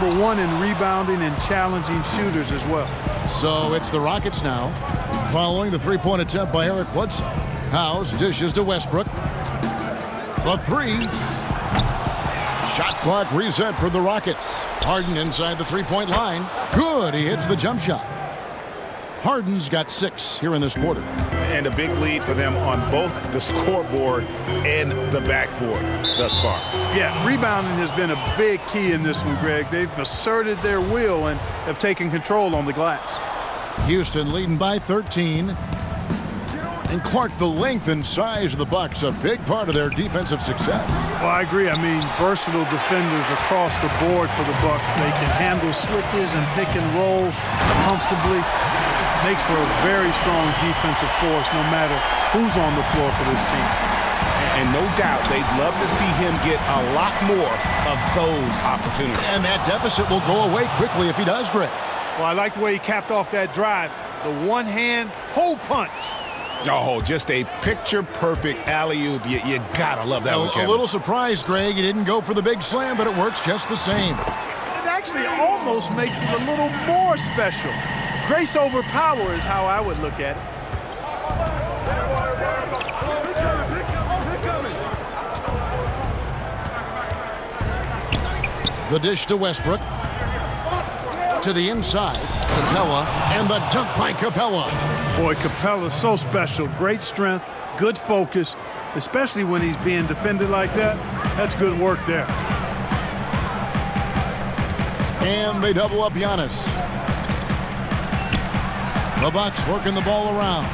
S4: #1 in rebounding and challenging shooters as well.
S2: So it's the Rockets now, following the three-point attempt by Eric Bledsoe. House dishes to Westbrook. The 3. Shot clock reset for the Rockets. Harden inside the three-point line. Good, he hits the jump shot. Harden's got 6 here in this quarter.
S12: And a big lead for them on both the scoreboard and the backboard thus far.
S4: Yeah, rebounding has been a big key in this one, Greg. They've asserted their will and have taken control on the glass.
S2: Houston leading by 13. And Clark, the length and size of the Bucks, a big part of their defensive success.
S4: Well, I agree. I mean, versatile defenders across the board for the Bucks. They can handle switches and pick and rolls comfortably. Makes for a very strong defensive force no matter who's on the floor for this team.
S12: And no doubt they'd love to see him get a lot more of those opportunities.
S2: And that deficit will go away quickly if he does, Greg.
S4: Well, I like the way he capped off that drive. The one-hand hole punch.
S12: Oh, just a picture-perfect alley-oop. You gotta love that one, Kevin.
S2: A little surprised, Greg. He didn't go for the big slam, but it works just the same.
S4: It actually almost makes it a little more special. Grace over power is how I would look at
S2: it. The dish to Westbrook. To the inside. Capella, and the dunk by Capella.
S4: Boy, Capella's so special. Great strength, good focus, especially when he's being defended like that. That's good work there.
S2: And they double up Giannis. The Bucks working the ball around.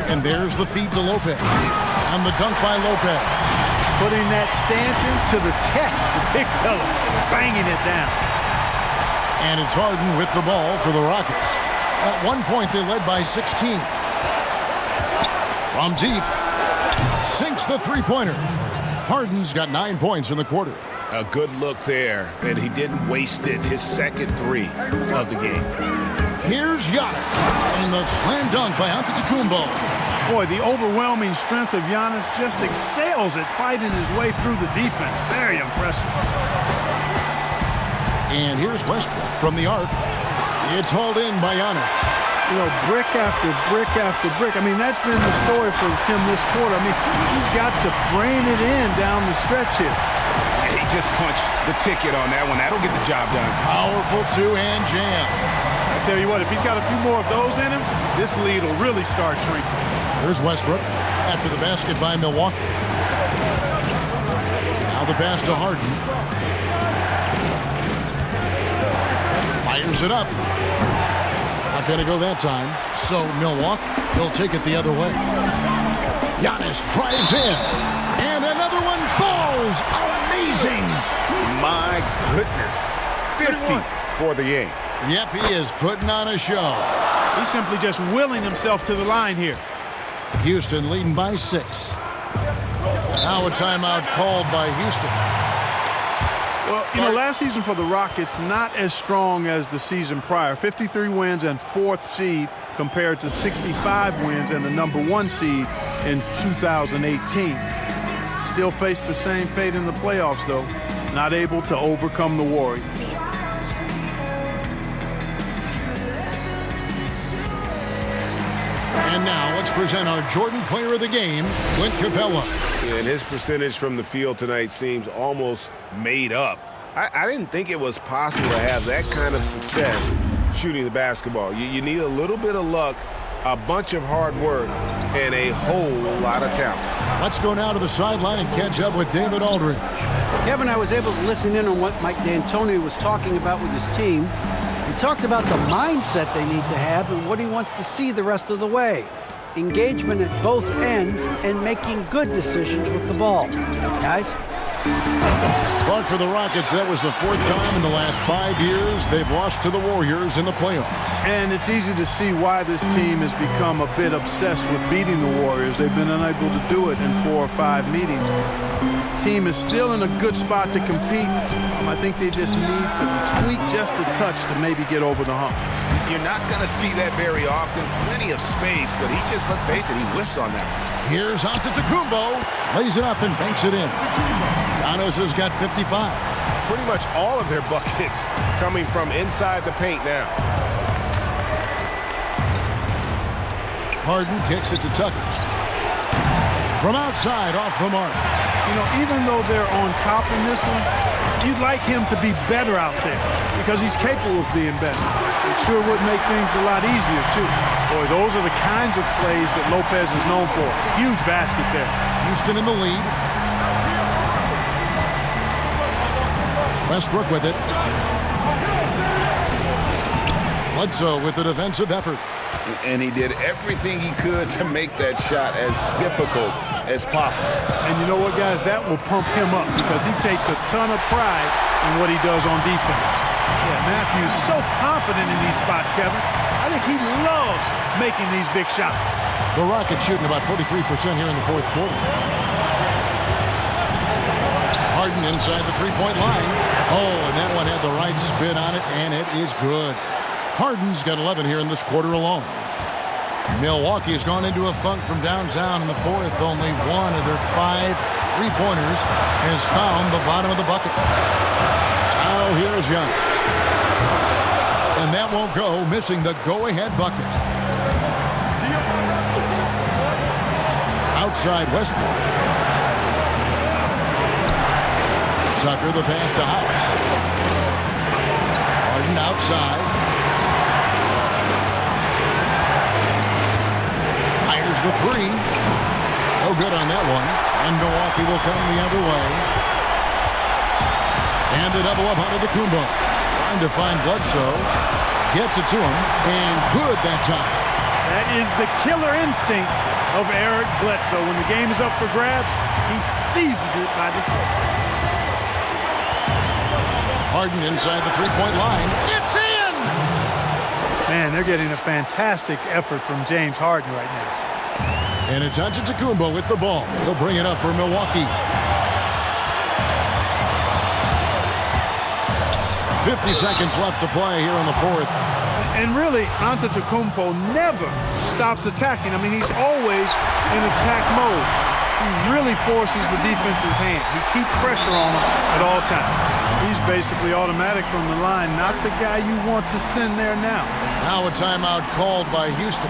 S2: And there's the feed to Lopez. And the dunk by Lopez.
S4: Putting that stanchion to the test, the big fella, banging it down.
S2: And it's Harden with the ball for the Rockets. At one point, they led by 16. From deep, sinks the three-pointer. Harden's got 9 points in the quarter.
S12: A good look there, and he didn't waste it. His second 3 of the game.
S2: Here's Giannis, and the slam dunk by Antetokounmpo.
S4: Boy, the overwhelming strength of Giannis just excels at fighting his way through the defense. Very impressive.
S2: And here's Westbrook from the arc. It's hauled in by Giannis.
S4: You know, brick after brick after brick. I mean, that's been the story for him this quarter. I mean, he's got to brain it in down the stretch here.
S12: And he just punched the ticket on that one. That'll get the job done.
S2: Powerful two-hand jam.
S4: I tell you what, if he's got a few more of those in him, this lead will really start shrinking.
S2: Here's Westbrook after the basket by Milwaukee. Now the pass to Harden. Fires it up. Not going to go that time. So Milwaukee, he'll take it the other way. Giannis drives in. And another one falls. Amazing.
S5: My goodness. 50 for the game.
S2: Yep, he is putting on a show.
S4: He's simply just willing himself to the line here.
S2: Houston leading by 6. Now a timeout called by Houston.
S4: Well, you know, last season for the Rockets, not as strong as the season prior. 53 wins and 4th seed compared to 65 wins and the #1 seed in 2018. Still face the same fate in the playoffs, though. Not able to overcome the Warriors.
S2: And now let's present our Jordan Player of the Game, Clint Capella.
S12: And his percentage from the field tonight seems almost made up. I didn't think it was possible to have that kind of success shooting the basketball. You need a little bit of luck, a bunch of hard work, and a whole lot of talent.
S2: Let's go now to the sideline and catch up with David Aldridge.
S3: Kevin, I was able to listen in on what Mike D'Antoni was talking about with his team. He talked about the mindset they need to have and what he wants to see the rest of the way. Engagement at both ends and making good decisions with the ball. Guys?
S2: Clark, for the Rockets, that was the 4th time in the last 5 years they've lost to the Warriors in the playoffs.
S4: And it's easy to see why this team has become a bit obsessed with beating the Warriors. They've been unable to do it in 4 or 5 meetings. Team is still in a good spot to compete. I think they just need to tweak just a touch to maybe get over the hump.
S5: You're not going to see that very often. Plenty of space, but he just, let's face it, he whiffs on that.
S2: Here's Antetokounmpo. Lays it up and banks it in. Giannis has got 55.
S12: Pretty much all of their buckets coming from inside the paint now.
S2: Harden kicks it to Tucker. From outside, off the mark.
S4: You know, even though they're on top in this one, you'd like him to be better out there because he's capable of being better. It sure would make things a lot easier, too. Boy, those are the kinds of plays that Lopez is known for. Huge basket there.
S2: Houston in the lead. Westbrook with it. Bledsoe with the defensive effort.
S5: And he did everything he could to make that shot as difficult as possible.
S4: And you know what, guys? That will pump him up because he takes a ton of pride in what he does on defense. Yeah, Matthew's so confident in these spots, Kevin. I think he loves making these big shots.
S2: The Rockets shooting about 43% here in the 4th quarter. Harden inside the 3-point line. Oh, and that one had the right spin on it, and it is good. Harden's got 11 here in this quarter alone. Milwaukee has gone into a funk from downtown in the 4th. Only one of their 5 3-pointers has found the bottom of the bucket. Now here's Giannis. And that won't go, missing the go-ahead bucket. Outside Westbrook. Tucker the pass to House. Harden outside. Fires the 3. No good on that one. And Milwaukee will come the other way. And the double up on Antetokounmpo. Trying to find Bledsoe. Gets it to him. And good that time.
S4: That is the killer instinct of Eric Bledsoe. When the game is up for grabs, he seizes it by the throat.
S2: Harden inside the 3-point line. It's in!
S4: Man, they're getting a fantastic effort from James Harden right now.
S2: And it's Antetokounmpo with the ball. He'll bring it up for Milwaukee. 50 seconds left to play here in the 4th.
S4: And really, Antetokounmpo never stops attacking. I mean, he's always in attack mode. He really forces the defense's hand. He keeps pressure on him at all times. He's basically automatic from the line, not the guy you want to send there now.
S2: Now a timeout called by Houston.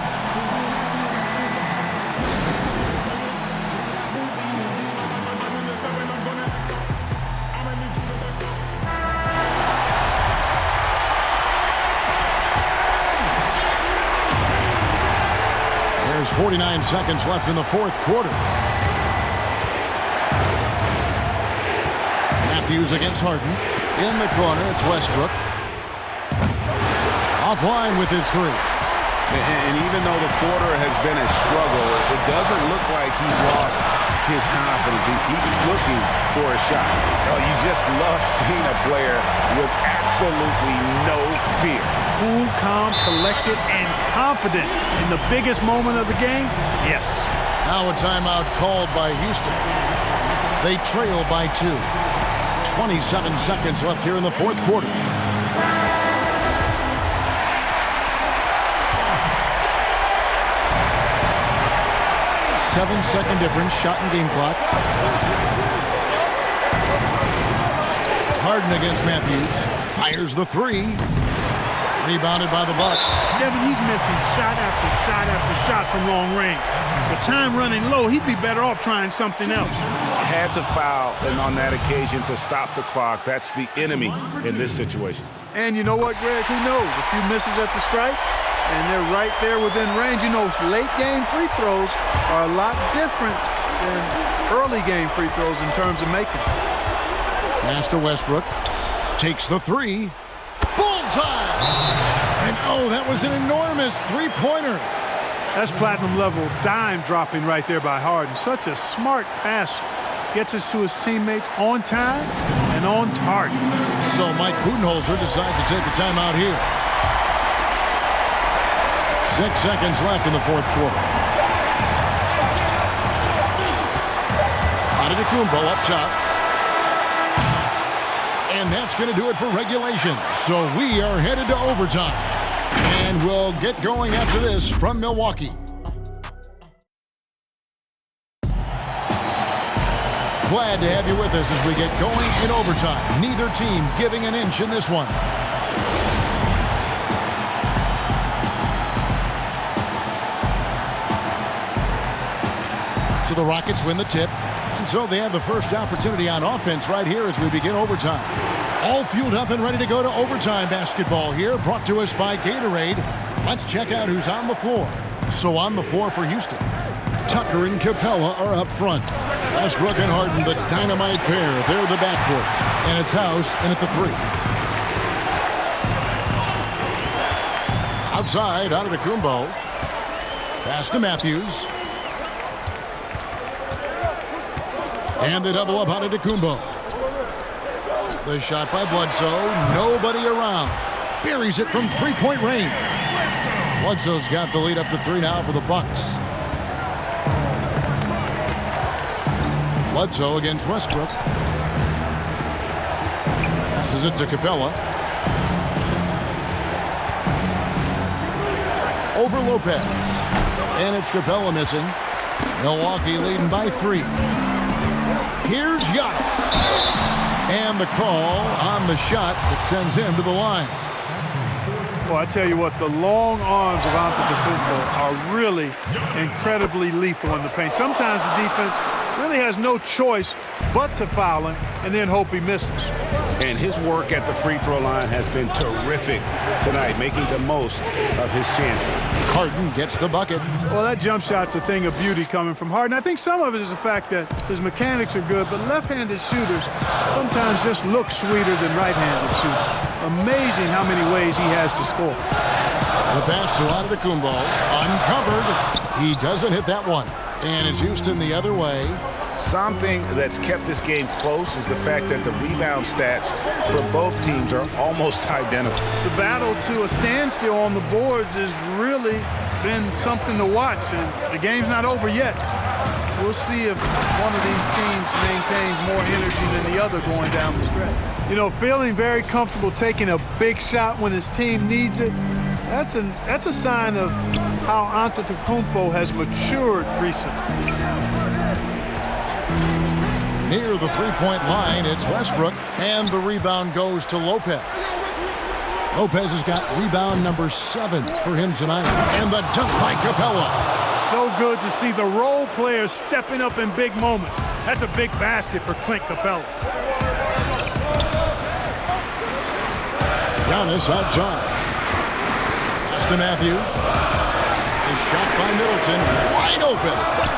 S2: There's 49 seconds left in the 4th quarter. Matthews against Harden. In the corner, it's Westbrook. Offline with his three.
S5: And even though the quarter has been a struggle, it doesn't look like he's lost his confidence. He keeps looking for a shot. Oh, you just love seeing a player with absolutely no fear.
S4: Cool, calm, collected, and confident in the biggest moment of the game? Yes.
S2: Now a timeout called by Houston. They trail by 2. 27 seconds left here in the fourth quarter. Seven-second difference, shot and game clock. Harden against Matthews. Fires the three. Rebounded by the Bucks.
S4: Devin, he's missing shot after shot after shot from long range. With time running low, he'd be better off trying something else.
S5: Had to foul, and on that occasion to stop the clock. That's the enemy in this situation.
S4: And you know what, Greg? Who knows? A few misses at the stripe, and they're right there within range. You know, late-game free throws are a lot different than early-game free throws in terms of making.
S2: Pass to Westbrook. Takes the three. Bullseye! And oh, that was an enormous three-pointer.
S4: That's platinum-level dime dropping right there by Harden. Such a smart pass. Gets us to his teammates on time and on target.
S2: So Mike Budenholzer decides to take a timeout here. 6 seconds left in the fourth quarter. Antetokounmpo up top. And that's going to do it for regulation. So we are headed to overtime. And we'll get going after this from Milwaukee. Glad to have you with us as we get going in overtime. Neither team giving an inch in this one. So the Rockets win the tip. And so they have the first opportunity on offense right here as we begin overtime. All fueled up and ready to go to overtime basketball here, brought to us by Gatorade. Let's check out who's on the floor. So on the floor for Houston, Tucker and Capella are up front. Westbrook and Harden, the dynamite pair. They're the backcourt. And it's House in at the three. Outside, Antetokounmpo. Pass to Matthews. And they double up Antetokounmpo. The shot by Bledsoe. Nobody around. Buries it from three-point range. Bledsoe's got the lead up to 3 now for the Bucks. Bledsoe against Westbrook. Passes it to Capella. Over Lopez. And it's Capella missing. Milwaukee leading by 3. Here's Giannis. And the call on the shot that sends him to the line.
S4: Well, I tell you what, the long arms of Antetokounmpo are really incredibly lethal in the paint. Sometimes the defense really has no choice but to foul him and then hope he misses.
S5: And his work at the free throw line has been terrific tonight, making the most of his chances.
S2: Harden gets the bucket.
S4: Well, that jump shot's a thing of beauty coming from Harden. I think some of it is the fact that his mechanics are good, but left-handed shooters sometimes just look sweeter than right-handed shooters. Amazing how many ways he has to score.
S2: The pass to Antetokounmpo, uncovered. He doesn't hit that one. And it's Houston the other way.
S5: Something that's kept this game close is the fact that the rebound stats for both teams are almost identical.
S4: The battle to a standstill on the boards has really been something to watch, and the game's not over yet. We'll see if one of these teams maintains more energy than the other going down the stretch. You know, feeling very comfortable taking a big shot when his team needs it, that's a sign of how Antetokounmpo has matured recently.
S2: Near the three-point line, it's Westbrook, and the rebound goes to Lopez. Lopez has got rebound number 7 for him tonight. And the dunk by Capella.
S4: So good to see the role players stepping up in big moments. That's a big basket for Clint Capella.
S2: Giannis outside. Pass to Matthews. The shot by Middleton, wide open.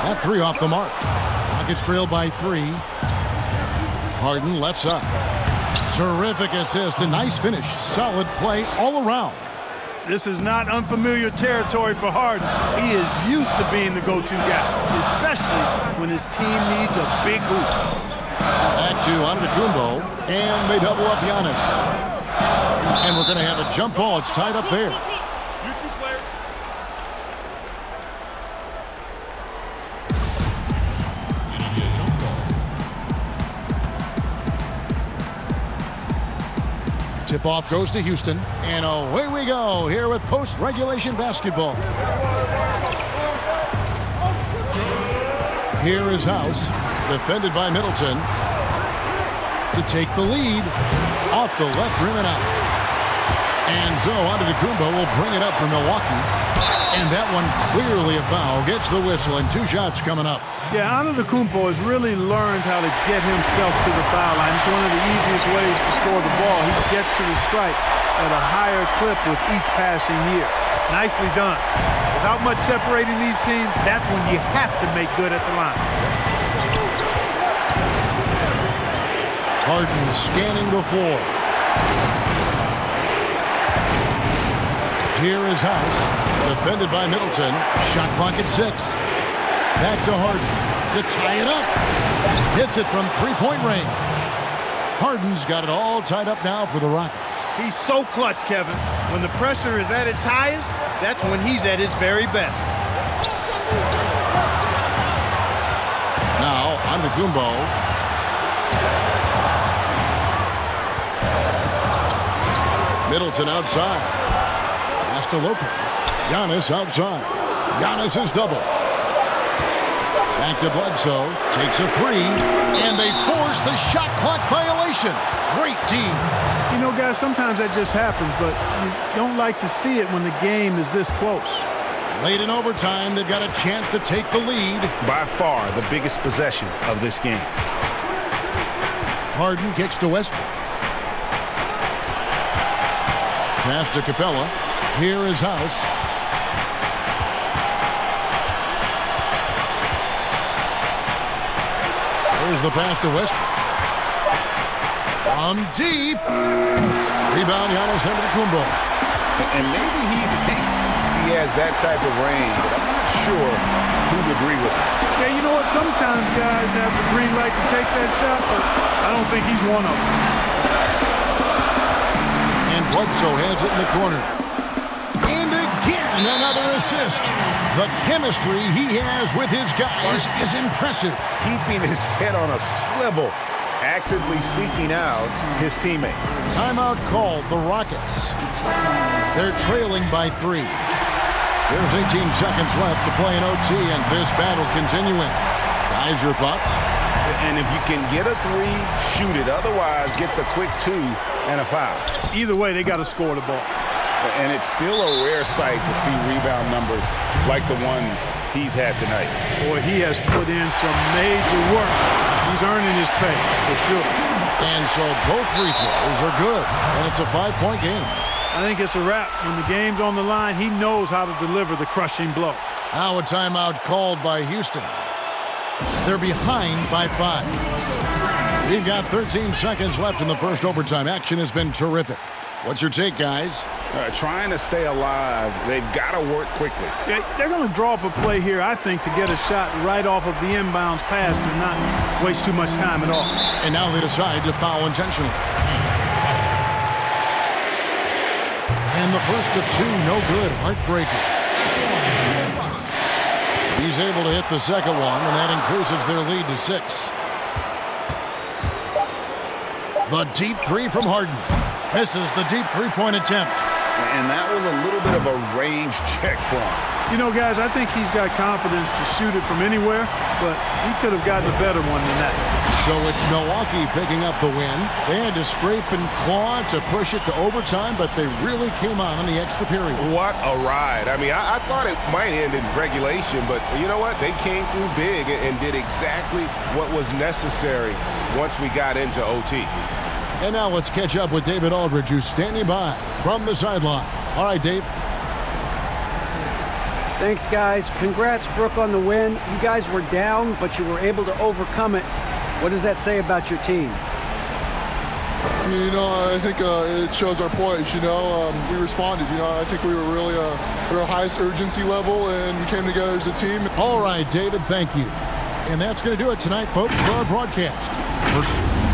S2: That 3 off the mark. Rockets trail by 3. Harden left side. Terrific assist, a nice finish. Solid play all around.
S4: This is not unfamiliar territory for Harden. He is used to being the go-to guy, especially when his team needs a big hoop.
S2: Back to Antetokounmpo, and they double up Giannis. And we're going to have a jump ball. It's tied up there. Tip-off goes to Houston, and away we go here with post-regulation basketball. Here is House, defended by Middleton, to take the lead off the left rim and out. And so Antetokounmpo will bring it up for Milwaukee, and that one clearly a foul. Gets the whistle, and 2 shots coming up.
S4: Yeah, Antetokounmpo has really learned how to get himself to the foul line. It's one of the easiest ways to score the ball. He gets to the stripe at a higher clip with each passing year. Nicely done. Without much separating these teams, that's when you have to make good at the line.
S2: Harden scanning the floor. Here is House, defended by Middleton. Shot clock at 6. Back to Harden to tie it up. Hits it from three-point range. Harden's got it all tied up now for the Rockets.
S4: He's so clutch, Kevin. When the pressure is at its highest, that's when he's at his very best.
S2: Now, Antetokounmpo. Middleton outside. Pass to Lopez. Giannis outside. Giannis is double. Back to Bledsoe, takes a 3, and they force the shot clock violation. Great team.
S4: You know, guys, sometimes that just happens, but you don't like to see it when the game is this close.
S2: Late in overtime, they've got a chance to take the lead.
S5: By far the biggest possession of this game.
S2: Harden kicks to Westbrook. Pass to Capella. Here is House. Here's the pass to Westbrook. From deep. Rebound, Giannis Antetokounmpo.
S5: And maybe he thinks he has that type of range, but I'm not sure who'd agree with him.
S4: Yeah, you know what? Sometimes guys have the green light to take that shot, but I don't think he's one of them.
S2: And Bledsoe has it in the corner. And again, another assist. The chemistry he has with his guys is impressive.
S5: Keeping his head on a swivel, actively seeking out his teammate.
S2: Timeout called, the Rockets. They're trailing by 3. There's 18 seconds left to play in OT, and this battle continuing. Guys, your thoughts?
S5: And if you can get a 3, shoot it. Otherwise, get the quick 2 and a foul.
S4: Either way, they got to score the ball.
S5: And it's still a rare sight to see rebound numbers like the ones he's had tonight.
S4: Boy, he has put in some major work. He's earning his pay, for sure.
S2: And so both free throws are good, and it's a 5-point game.
S4: I think it's a wrap. When the game's on the line, he knows how to deliver the crushing blow.
S2: Now a timeout called by Houston. They're behind by 5. We've got 13 seconds left in the first overtime. Action has been terrific. What's your take, guys?
S5: Trying to stay alive. They've got to work quickly.
S4: Yeah, they're going to draw up a play here, I think, to get a shot right off of the inbounds pass to not waste too much time at all.
S2: And now they decide to foul intentionally. And the first of 2, no good. Heartbreaker. He's able to hit the second one, and that increases their lead to 6. The deep 3 from Harden. Misses the deep 3-point attempt.
S5: And that was a little bit of a range check for him.
S4: You know, guys, I think he's got confidence to shoot it from anywhere, but he could have gotten a better one than that.
S2: So it's Milwaukee picking up the win. They had to scrape and claw to push it to overtime, but they really came on in the extra period.
S12: What a ride. I mean, I thought it might end in regulation, but you know what? They came through big and did exactly what was necessary once we got into OT.
S2: And now let's catch up with David Aldridge, who's standing by from the sideline. All right, Dave.
S3: Thanks, guys. Congrats, Brooke, on the win. You guys were down, but you were able to overcome it. What does that say about your team?
S13: You know, I think it shows our poise. You know, we responded. You know, I think we were really at our highest urgency level, and we came together as a team.
S2: All right, David, thank you. And that's going to do it tonight, folks, for our broadcast.